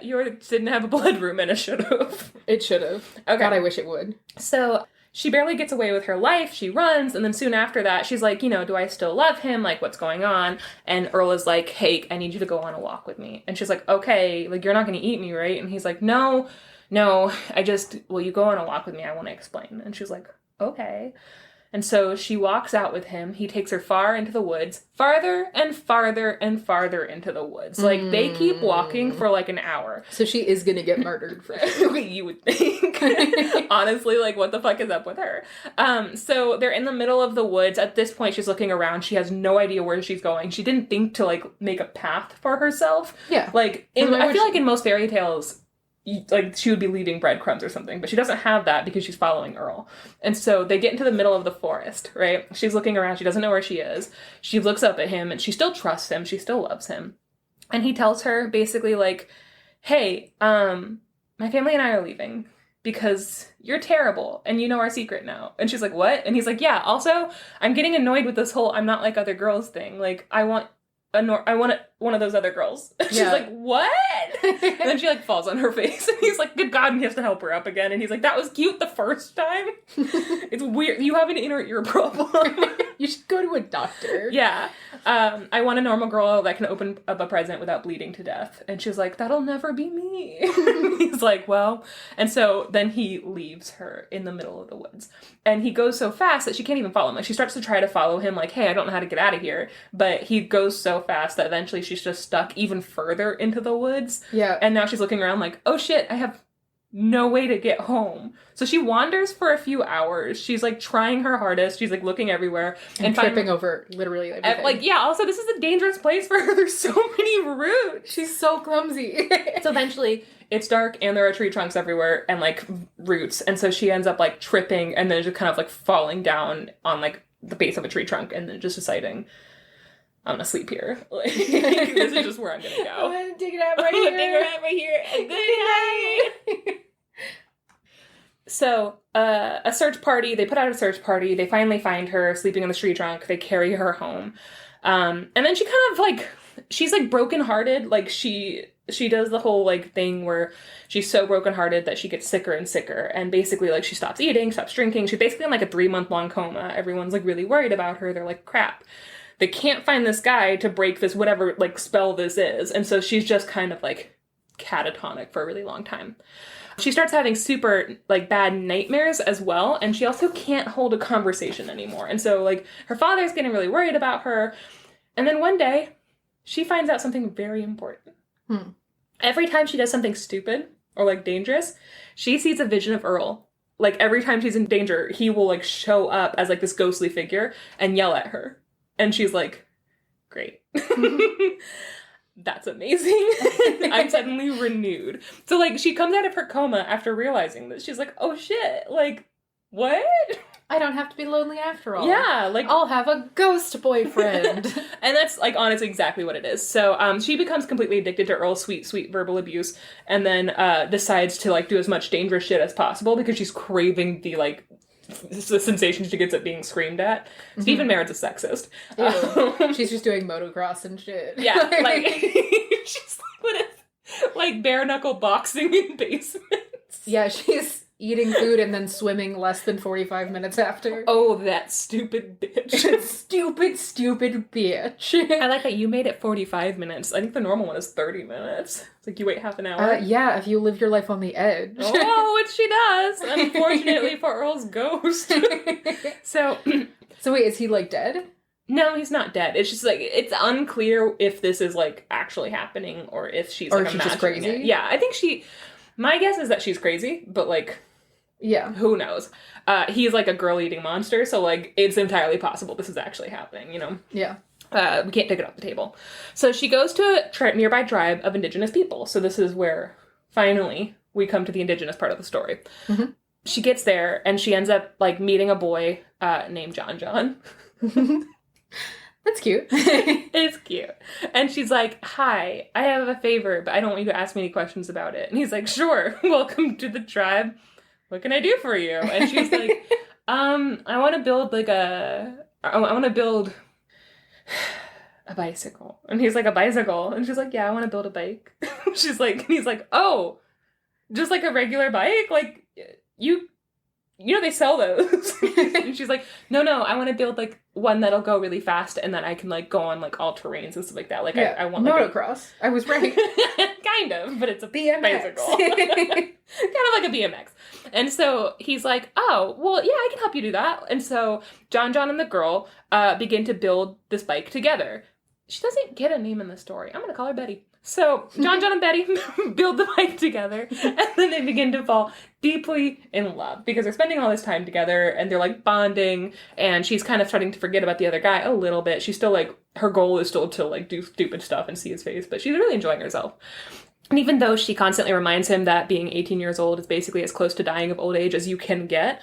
yours didn't have a blood room, and it should have. It should have. Okay. God, I wish it would. So she barely gets away with her life. She runs, and then soon after that, she's like, do I still love him? Like, what's going on? And Earl is like, hey, I need you to go on a walk with me. And she's like, okay, like, you're not going to eat me, right? And he's like, no, will you go on a walk with me? I want to explain. And she's like, okay. And so she walks out with him. He takes her far into the woods, farther and farther and farther into the woods. Like, they keep walking for like an hour. So she is gonna get murdered for sure. You would think. Honestly, like, what the fuck is up with her? So they're in the middle of the woods. At this point, she's looking around. She has no idea where she's going. She didn't think to, like, make a path for herself. Yeah. Like, I feel like in most fairy tales, like, she would be leaving breadcrumbs or something, but she doesn't have that because she's following Earl. And so they get into the middle of the forest, right? She's looking around. She doesn't know where she is. She looks up at him, and she still trusts him. She still loves him. And he tells her basically, like, hey, my family and I are leaving because you're terrible and you know our secret now. And she's like, what? And he's like, yeah, also, I'm getting annoyed with this whole I'm not like other girls thing. Like, I want one of those other girls. She's like, what? And then she, like, falls on her face. And he's like, good God, and he has to help her up again. And he's like, that was cute the first time. It's weird. You have an inner ear problem. You should go to a doctor. Yeah. I want a normal girl that can open up a present without bleeding to death. And she's like, that'll never be me. He's like, well. And so then he leaves her in the middle of the woods. And he goes so fast that she can't even follow him. Like, she starts to try to follow him, like, hey, I don't know how to get out of here. But he goes so fast that eventually she's just stuck even further into the woods. Yeah. And now she's looking around like, oh shit, I have no way to get home. So she wanders for a few hours. She's, like, trying her hardest. She's, like, looking everywhere. And tripping over literally everything. Like, yeah, also, this is a dangerous place for her. There's so many roots. She's so clumsy. So eventually, it's dark, and there are tree trunks everywhere, and, like, roots. And so she ends up, like, tripping, and then just kind of, like, falling down on, like, the base of a tree trunk, and then just deciding, I'm gonna sleep here. Like, this is just where I'm gonna go. I'm gonna dig it out right here. Dig it out right here. Good night. So, a search party, they put out a search party, they finally find her sleeping in the tree trunk, they carry her home. And then she kind of, like, she's, like, brokenhearted, like, she does the whole, like, thing where she's so brokenhearted that she gets sicker and sicker, and basically, like, she stops eating, stops drinking, she's basically in, like, a 3-month-long coma. Everyone's, like, really worried about her. They're like, crap. They can't find this guy to break this whatever, like, spell this is, and so she's just kind of, like, catatonic for a really long time. She starts having super, like, bad nightmares as well, and she also can't hold a conversation anymore. And so, like, her father's getting really worried about her, and then one day, she finds out something very important. Every time she does something stupid or, like, dangerous, she sees a vision of Earl. Like, every time she's in danger, he will, like, show up as, like, this ghostly figure and yell at her. And she's like, great. That's amazing. I'm suddenly renewed. So, like, she comes out of her coma after realizing this. She's like, oh shit, like, what? I don't have to be lonely after all. Yeah, like, I'll have a ghost boyfriend. And that's, like, honestly exactly what it is. So, she becomes completely addicted to Earl's sweet, sweet verbal abuse, and then, decides to, like, do as much dangerous shit as possible because she's craving the, like, the sensation she gets at being screamed at. Mm-hmm. Stephen Merritt's a sexist. She's just doing motocross and shit. Yeah, like, she's like, what if, like, bare knuckle boxing in basements. Yeah, she's eating food and then swimming less than 45 minutes after. Oh, that stupid bitch. Stupid bitch. I like that you made it 45 minutes. I think the normal one is 30 minutes. It's like you wait half an hour. Yeah, if you live your life on the edge. Oh, which she does. Unfortunately for Earl's ghost. So wait, is he, like, dead? No, he's not dead. It's just, like, it's unclear if this is, like, actually happening or if she's, like, she's just crazy. It. Yeah, I think my guess is that she's crazy, but, like, yeah, who knows? He's, like, a girl-eating monster, so, like, it's entirely possible this is actually happening, you know? Yeah. We can't take it off the table. So she goes to a nearby tribe of indigenous people. So this is where, finally, we come to the indigenous part of the story. Mm-hmm. She gets there, and she ends up, like, meeting a boy named John. That's That's cute. It's cute. And she's like, hi, I have a favor, but I don't want you to ask me any questions about it. And he's like, sure, welcome to the tribe. What can I do for you? And she's like, I want to build I want to build a bicycle. And he's like, a bicycle? And she's like, yeah, I want to build a bike. She's like, and he's like, oh, just like a regular bike? Like, you know they sell those. And she's like, no, I want to build like one that'll go really fast and then I can like go on like all terrains and stuff like that. Like I want like motocross. I was right. kind of, but it's a BMX. bicycle. Kind of like a BMX. And so he's like, oh, well, yeah, I can help you do that. And so John and the girl begin to build this bike together. She doesn't get a name in the story. I'm going to call her Betty. So John and Betty build the bike together, and then they begin to fall deeply in love because they're spending all this time together and they're like bonding, and she's kind of starting to forget about the other guy a little bit. She's still like, her goal is still to like do stupid stuff and see his face, but she's really enjoying herself. And even though she constantly reminds him that being 18 years old is basically as close to dying of old age as you can get,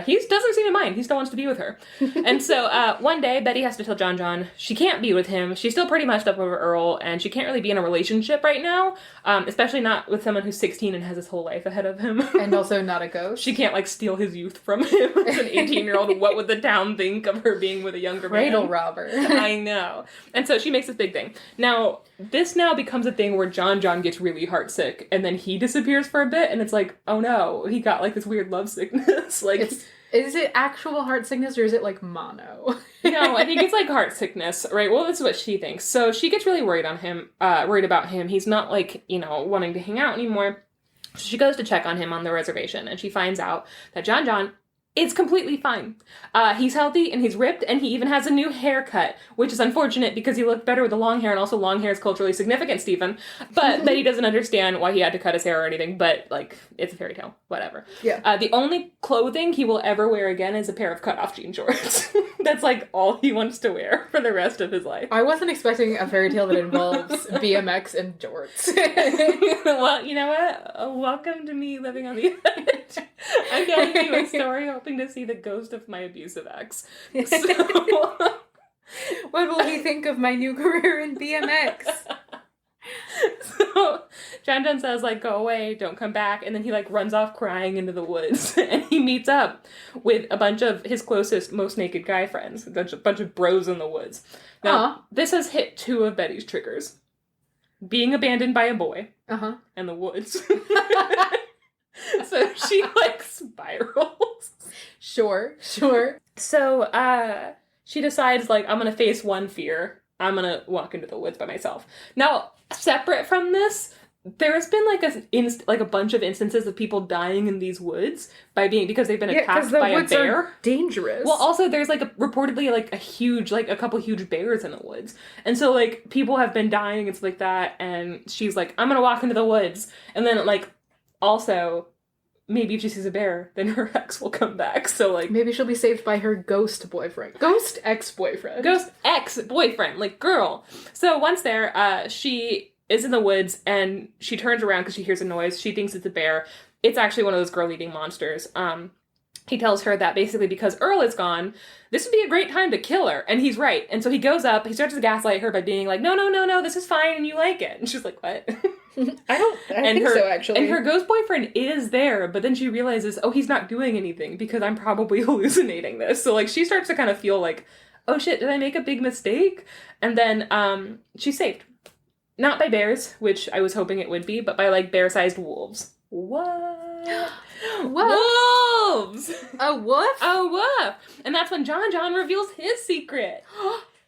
he doesn't seem to mind. He still wants to be with her. And so one day, Betty has to tell John she can't be with him. She's still pretty much up over Earl, and she can't really be in a relationship right now, especially not with someone who's 16 and has his whole life ahead of him. And also not a ghost. She can't, like, steal his youth from him as an 18-year-old. What would the town think of her being with a younger man? Cradle robber. I know. And so she makes this big thing. Now, this now becomes a thing where John gets really heartsick, and then he disappears for a bit, and it's like, oh no, he got like this weird love sickness. Like, is it actual heart sickness or is it like mono? No, I think it's like heart sickness, right? Well, that's what she thinks. So she gets really worried about him. He's not like, wanting to hang out anymore. So she goes to check on him on the reservation, and she finds out that John is completely fine. He's healthy and he's ripped, and he even has a new haircut, which is unfortunate because he looked better with the long hair, and also long hair is culturally significant, Stephen. But Betty doesn't understand why he had to cut his hair or anything, but, like, it's a fairy tale. Whatever. Yeah. The only clothing he will ever wear again is a pair of cut-off jean shorts. That's, like, all he wants to wear for the rest of his life. I wasn't expecting a fairy tale that involves BMX and jorts. Well, you know what? Welcome to me living on the edge. I'm telling you a story hoping to see the ghost of my abusive ex. So, what will he think of my new career in BMX? So John says, like, go away, don't come back, and then he, like, runs off crying into the woods, and he meets up with a bunch of his closest, most naked guy friends, a bunch of bros in the woods. Now, This has hit two of Betty's triggers. Being abandoned by a boy, and the woods. So she, like, spirals. Sure. So, she decides, like, I'm gonna face one fear. I'm gonna walk into the woods by myself. Now, separate from this, there has been, like, a bunch of instances of people dying in these woods because they've been attacked by a bear. Are dangerous. Well, also, there's, like, reportedly, like, a couple huge bears in the woods. And so, like, people have been dying and stuff like that, and she's like, I'm gonna walk into the woods. And then, like, also, maybe if she sees a bear, then her ex will come back. So, like, maybe she'll be saved by her ghost boyfriend. Ghost ex-boyfriend. Ghost ex-boyfriend. Like, girl. So once there, she is in the woods, and she turns around because she hears a noise. She thinks it's a bear. It's actually one of those girl-eating monsters. He tells her that basically because Earl is gone, this would be a great time to kill her. And he's right. And so he goes up, he starts to gaslight her by being like, no, this is fine, and you like it. And she's like, what? I think so, actually. And her ghost boyfriend is there, but then she realizes, oh, he's not doing anything because I'm probably hallucinating this. So, like, she starts to kind of feel like, oh shit, did I make a big mistake? And then she's saved. Not by bears, which I was hoping it would be, but by, like, bear-sized wolves. What? Wolves! A wolf? A wolf! And that's when John reveals his secret.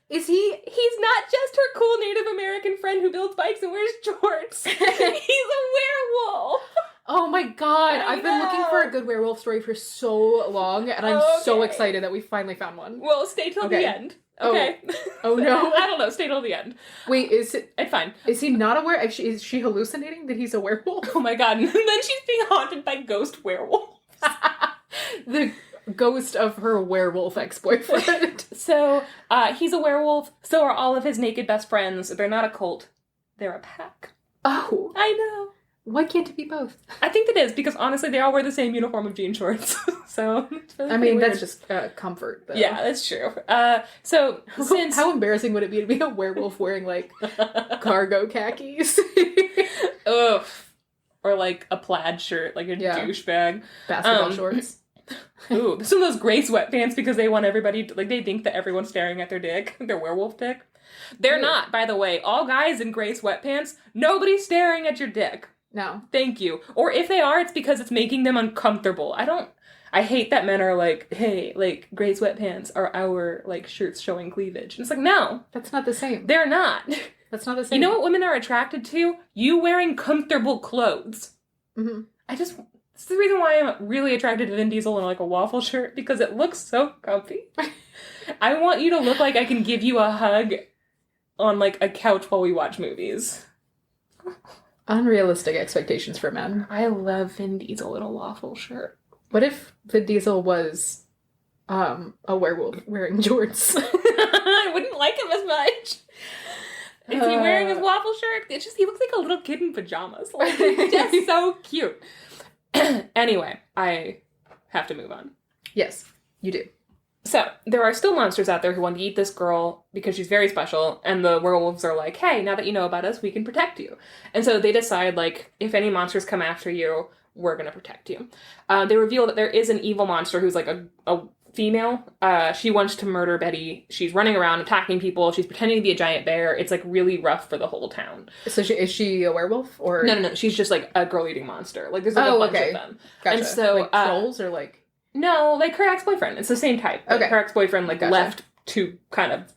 Is he? He's not just her cool Native American friend who builds bikes and wears jorts. He's a werewolf. Oh my god, I've been looking for a good werewolf story for so long, and I'm so excited that we finally found one. Well, stay till the end. Okay. Oh no. I don't know, stay till the end. Wait, is it... It's fine. Is he not aware? Is she hallucinating that he's a werewolf? Oh my god, and then she's being haunted by ghost werewolves. The ghost of her werewolf ex-boyfriend. So, he's a werewolf, so are all of his naked best friends. They're not a cult. They're a pack. Oh. I know. Why can't it be both? I think it is, because honestly, they all wear the same uniform of jean shorts. So, it's really I mean, weird. that's just comfort, though. Yeah, that's true. So, since... How embarrassing would it be to be a werewolf wearing, like, cargo khakis? Ugh. Or, like, a plaid shirt, like a douchebag. Basketball shorts. Ooh, some of those gray sweatpants because they want everybody to, like, they think that everyone's staring at their dick, their werewolf dick. They're not, by the way. All guys in gray sweatpants, nobody's staring at your dick. No. Thank you. Or if they are, it's because it's making them uncomfortable. I hate that men are like, hey, like, gray sweatpants are our, like, shirts showing cleavage. And it's like, no. That's not the same. They're not. That's not the same. You know what women are attracted to? You wearing comfortable clothes. Mm-hmm. It's the reason why I'm really attracted to Vin Diesel in, like, a waffle shirt, because it looks so comfy. I want you to look like I can give you a hug on, like, a couch while we watch movies. Unrealistic expectations for men. I love Vin Diesel in a waffle shirt. What if Vin Diesel was a werewolf wearing jorts? I wouldn't like him as much. Is he wearing his waffle shirt? It's just, he looks like a little kid in pajamas. Like, just so cute. Anyway, I have to move on. Yes, you do. So, there are still monsters out there who want to eat this girl because she's very special, and the werewolves are like, hey, now that you know about us, we can protect you. And so they decide, like, if any monsters come after you, we're going to protect you. They reveal that there is an evil monster who's, like, a female. She wants to murder Betty. She's running around attacking people. She's pretending to be a giant bear. It's, like, really rough for the whole town. So is she a werewolf? Or No. She's just, like, a girl-eating monster. Like, there's, like, a bunch of them. Gotcha. And so, like, trolls or, like... No, like, her ex-boyfriend. It's the same type. Like, okay. Her ex-boyfriend, like, left to kind of...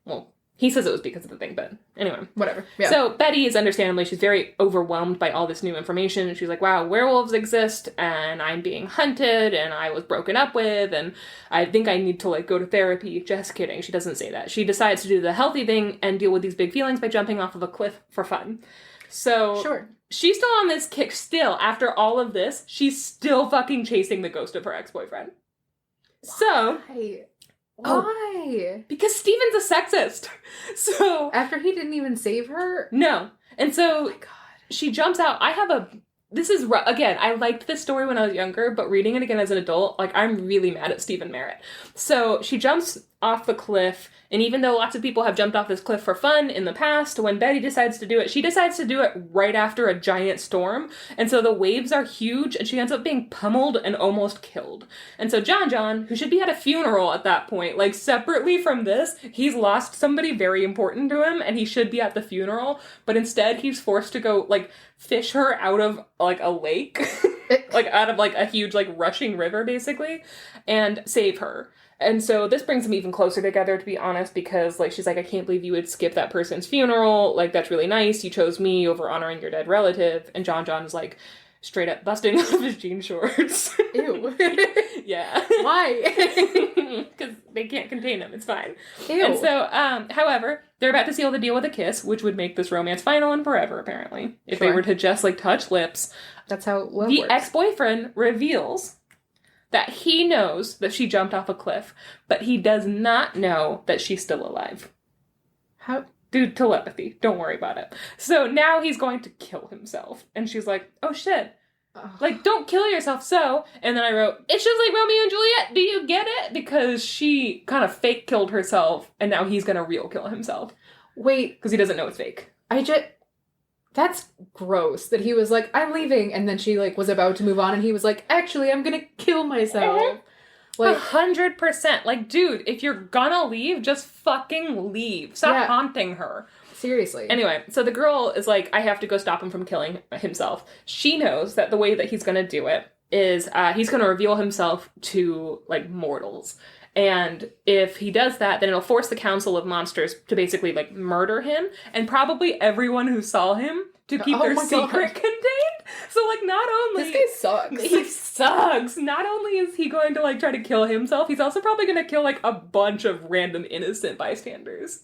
Well, he says it was because of the thing, but anyway. Whatever. Yeah. So, Betty is understandably, she's very overwhelmed by all this new information. She's like, wow, werewolves exist, and I'm being hunted, and I was broken up with, and I think I need to, like, go to therapy. Just kidding. She doesn't say that. She decides to do the healthy thing and deal with these big feelings by jumping off of a cliff for fun. So... Sure. She's still on this kick still. After all of this, she's still fucking chasing the ghost of her ex-boyfriend. So... Why? Because Steven's a sexist. So... After he didn't even save her? No. And so... Oh my god. She jumps out. I have a... This is... Again, I liked this story when I was younger, but reading it again as an adult, like, I'm really mad at Stephen Merritt. So, she jumps off the cliff, and even though lots of people have jumped off this cliff for fun in the past, when Betty decides to do it, she decides to do it right after a giant storm, and so the waves are huge, and she ends up being pummeled and almost killed. And so John, who should be at a funeral at that point, like, separately from this, he's lost somebody very important to him, and he should be at the funeral, but instead he's forced to go, like, fish her out of, like, a lake, like, out of, like, a huge, like, rushing river, basically, and save her. And so this brings them even closer together, to be honest, because, like, she's like, I can't believe you would skip that person's funeral. Like, that's really nice. You chose me over honoring your dead relative. And John is, like, straight up busting off his jean shorts. Ew. Yeah. Why? Because they can't contain him. It's fine. Ew. And so, however, they're about to seal the deal with a kiss, which would make this romance final and forever, apparently. If they were to just, like, touch lips. That's how love the works. Ex-boyfriend reveals that he knows that she jumped off a cliff, but he does not know that she's still alive. How? Dude, telepathy. Don't worry about it. So now he's going to kill himself. And she's like, oh shit. Like, don't kill yourself, so. And then I wrote, it's just like Romeo and Juliet. Do you get it? Because she kind of fake killed herself, and now he's gonna real kill himself. Wait. Because he doesn't know it's fake. That's gross that he was like, I'm leaving, and then she, like, was about to move on, and he was like, actually, I'm gonna kill myself. Like, 100%. Like, dude, if you're gonna leave, just fucking leave. Stop haunting her. Seriously. Anyway, so the girl is like, I have to go stop him from killing himself. She knows that the way that he's gonna do it is he's gonna reveal himself to, like, mortals. And if he does that, then it'll force the Council of Monsters to basically, like, murder him, and probably everyone who saw him to keep their secret contained. So, like, not only... This guy sucks. He sucks! Not only is he going to, like, try to kill himself, he's also probably going to kill, like, a bunch of random innocent bystanders.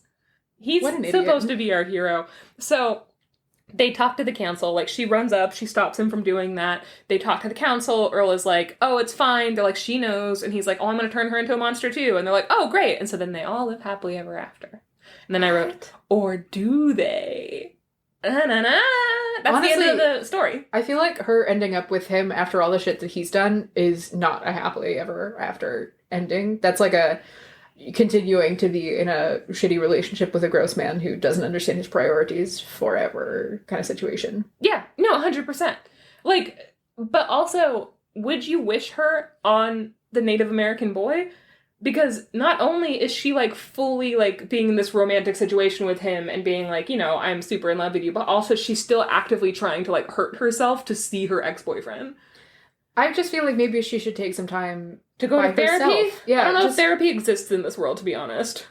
He's supposed to be our hero. So... They talk to the council, like, she runs up, she stops him from doing that. They talk to the council, Earl is like, oh, it's fine. They're like, she knows. And he's like, oh, I'm gonna turn her into a monster too. And they're like, oh, great. And so then they all live happily ever after. And then I wrote, or do they? Na-na-na! That's honestly, the end of the story. I feel like her ending up with him after all the shit that he's done is not a happily ever after ending. That's like a continuing to be in a shitty relationship with a gross man who doesn't understand his priorities forever kind of situation. Yeah, no, 100%. Like, but also, would you wish her on the Native American boy? Because not only is she, like, fully, like, being in this romantic situation with him and being like, you know, I'm super in love with you, but also she's still actively trying to, like, hurt herself to see her ex-boyfriend. I just feel like maybe she should take some time To go by to therapy? herself. Yeah, I don't know if therapy exists in this world, to be honest.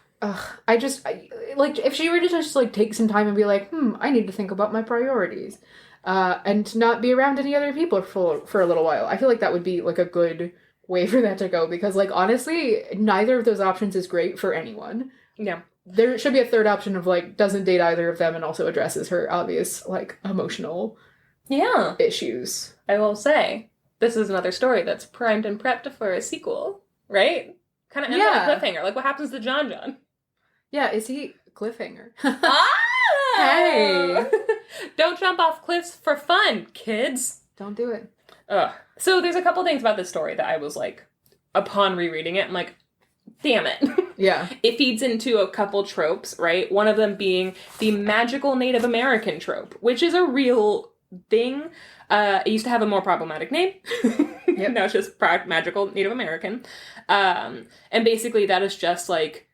like, if she were to just, like, take some time and be like, I need to think about my priorities, and not be around any other people for a little while. I feel like that would be, like, a good way for that to go, because, like, honestly, neither of those options is great for anyone. Yeah. There should be a third option of, like, doesn't date either of them and also addresses her obvious, like, emotional issues. I will say, this is another story that's primed and prepped for a sequel, right? Kind of ends on a cliffhanger. Like, what happens to John John? Yeah, is he cliffhanger? Ah! Hey! Don't jump off cliffs for fun, kids. Don't do it. Ugh. So there's a couple things about this story that I was like, upon rereading it, I'm like, damn it. Yeah. It feeds into a couple tropes, right? One of them being the magical Native American trope, which is a real thing. It used to have a more problematic name. Yep. Now it's just magical Native American. And basically that is just like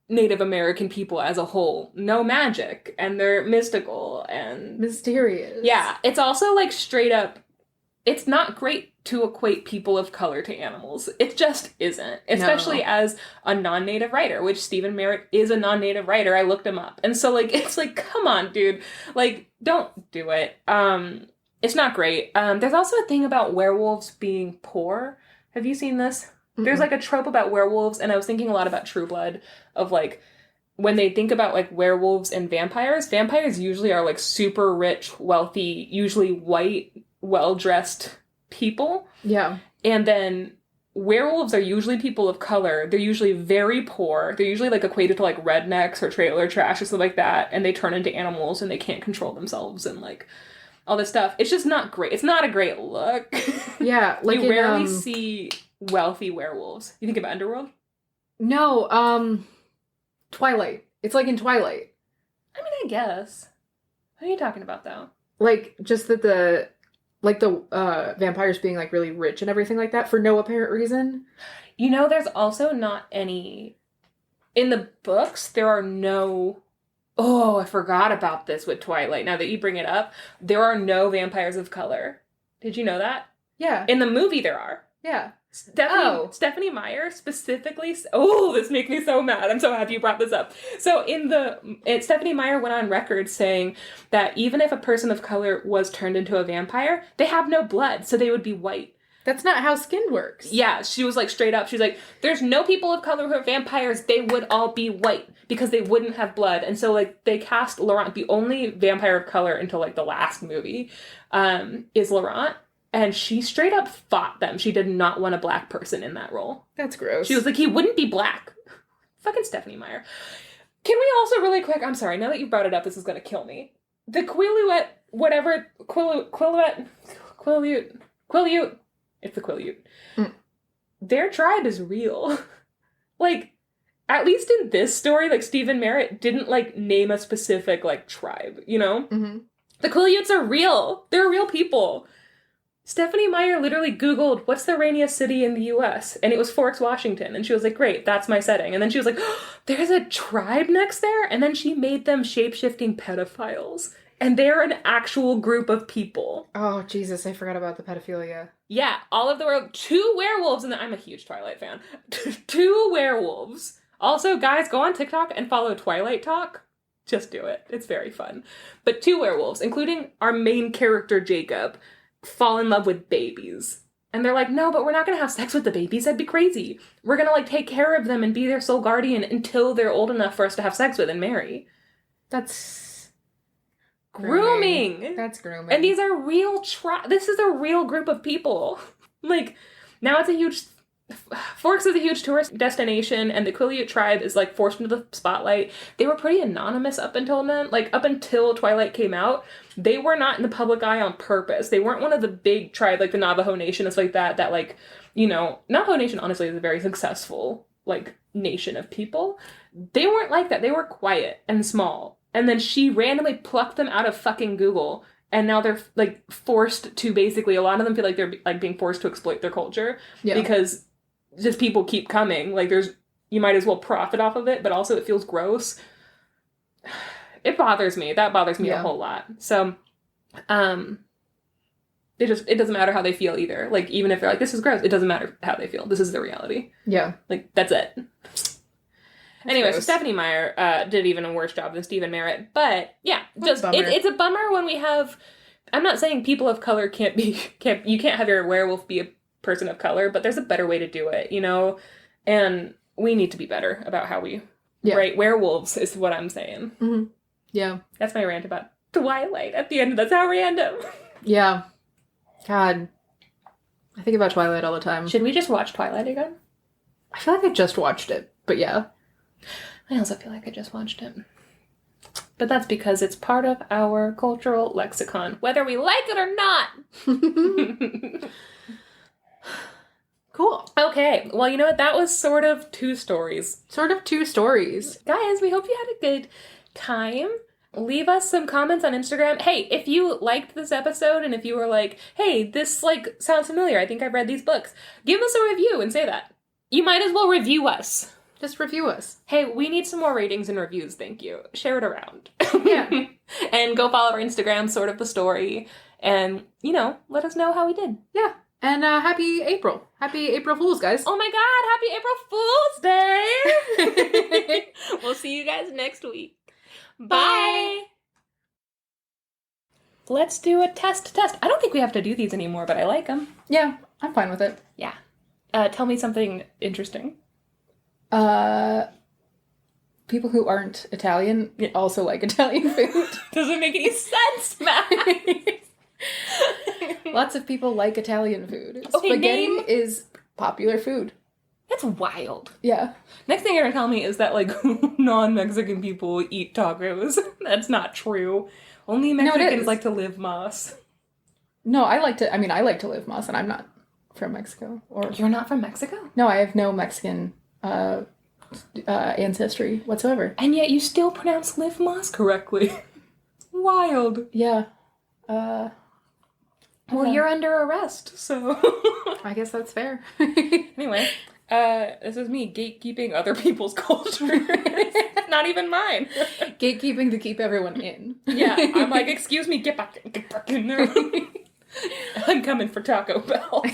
Native American people as a whole know magic and they're mystical and mysterious. Yeah. It's also like straight up, it's not great to equate people of color to animals. It just isn't. Especially as a non-native writer, which Stephen Merritt is a non-native writer. I looked him up. And so like, it's like, come on, dude. Like, don't do it. It's not great. There's also a thing about werewolves being poor. Have you seen this? Mm-mm. There's like a trope about werewolves, and I was thinking a lot about True Blood, of like, when they think about like werewolves and vampires usually are like super rich, wealthy, usually white, well-dressed people. Yeah. And then werewolves are usually people of color. They're usually very poor. They're usually like equated to like rednecks or trailer trash or something like that, and they turn into animals and they can't control themselves and like all this stuff. It's just not great. It's not a great look. Yeah, like you rarely see wealthy werewolves. You think about Underworld? No, Twilight. It's like in Twilight. I mean, I guess. What are you talking about, though? Like, just that the vampires being, like, really rich and everything like that for no apparent reason. You know, there's also not any... In the books, there are no... Oh, I forgot about this with Twilight. Now that you bring it up, there are no vampires of color. Did you know that? Yeah. In the movie, there are. Yeah. Stephanie Meyer specifically... Oh, this makes me so mad. I'm so happy you brought this up. So Stephanie Meyer went on record saying that even if a person of color was turned into a vampire, they have no blood, so they would be white. That's not how skin works. Yeah, she was like straight up. She's like, there's no people of color who are vampires. They would all be white because they wouldn't have blood. And so like they cast Laurent, the only vampire of color until like the last movie, is Laurent. And she straight up fought them. She did not want a black person in that role. That's gross. She was like, he wouldn't be black. Fucking Stephanie Meyer. Can we also really quick, I'm sorry, now that you brought it up, this is going to kill me. The Quileute, whatever, Quileute, it's the Quileute. Mm. Their tribe is real. Like, at least in this story, like, Stephen Merritt didn't, like, name a specific, like, tribe, you know? Mm-hmm. The Quileutes are real. They're real people. Stephanie Meyer literally Googled, what's the rainiest city in the U.S.? And it was Forks, Washington. And she was like, great, that's my setting. And then she was like, oh, there's a tribe next there? And then she made them shape-shifting pedophiles. And they're an actual group of people. Oh, Jesus, I forgot about the pedophilia. Yeah, all of the world. 2 werewolves, and I'm a huge Twilight fan. 2 werewolves. Also, guys, go on TikTok and follow Twilight Talk. Just do it. It's very fun. But 2 werewolves, including our main character, Jacob, fall in love with babies. And they're like, no, but we're not going to have sex with the babies. That'd be crazy. We're going to, like, take care of them and be their sole guardian until they're old enough for us to have sex with and marry. That's... Grooming. That's grooming. And these are real this is a real group of people. Like, now it's a huge Forks is a huge tourist destination, and the Quileute tribe is like forced into the spotlight. They were pretty anonymous up until then. Like up until Twilight came out, they were not in the public eye on purpose. They weren't one of the big tribes like the Navajo Nation and stuff like that. That like, you know, Navajo Nation honestly is a very successful like nation of people. They weren't like that. They were quiet and small. And then she randomly plucked them out of fucking Google. And now they're like forced to basically, a lot of them feel like they're like being forced to exploit their culture because just people keep coming. Like you might as well profit off of it, but also it feels gross. It bothers me. That bothers me a whole lot. So, it doesn't matter how they feel either. Like, even if they're like, this is gross, it doesn't matter how they feel. This is the reality. Yeah. Like, that's it. Anyway, so Stephenie Meyer did even a worse job than Stephen Merritt. But, yeah, it's a bummer when we have... I'm not saying people of color you can't have your werewolf be a person of color, but there's a better way to do it, you know? And we need to be better about how we write werewolves, is what I'm saying. Mm-hmm. Yeah. That's my rant about Twilight at the end. That's how random. Yeah. God. I think about Twilight all the time. Should we just watch Twilight again? I feel like I just watched it, but yeah. I also feel like I just watched it. But that's because it's part of our cultural lexicon, whether we like it or not. Cool. Okay. Well, you know what? That was sort of two stories. Guys, we hope you had a good time. Leave us some comments on Instagram. Hey, if you liked this episode and if you were like, hey, this like sounds familiar, I think I've read these books, give us a review and say that. You might as well review us. Just review us. Hey, we need some more ratings and reviews, thank you. Share it around. Yeah. And go follow our Instagram, Sort of the Story. And, you know, let us know how we did. Yeah. And happy April. Happy April Fools, guys. Oh my god, happy April Fool's Day! We'll see you guys next week. Bye! Let's do a test. I don't think we have to do these anymore, but I like them. Yeah, I'm fine with it. Yeah. Tell me something interesting. People who aren't Italian also like Italian food. Doesn't make any sense, Matt. Lots of people like Italian food. Okay, spaghetti is popular food. That's wild. Yeah. Next thing you're gonna tell me is that, like, non-Mexican people eat tacos. That's not true. Only Mexicans like to live mas. No, I like to live mas, and I'm not from Mexico. Or you're not from Mexico? No, I have no Mexican ancestry whatsoever. And yet you still pronounce live mas correctly. Wild. Yeah. Well, you're under arrest, so... I guess that's fair. Anyway, this is me gatekeeping other people's culture. Not even mine. Gatekeeping to keep everyone in. Yeah, I'm like, excuse me, get back in there. I'm coming for Taco Bell.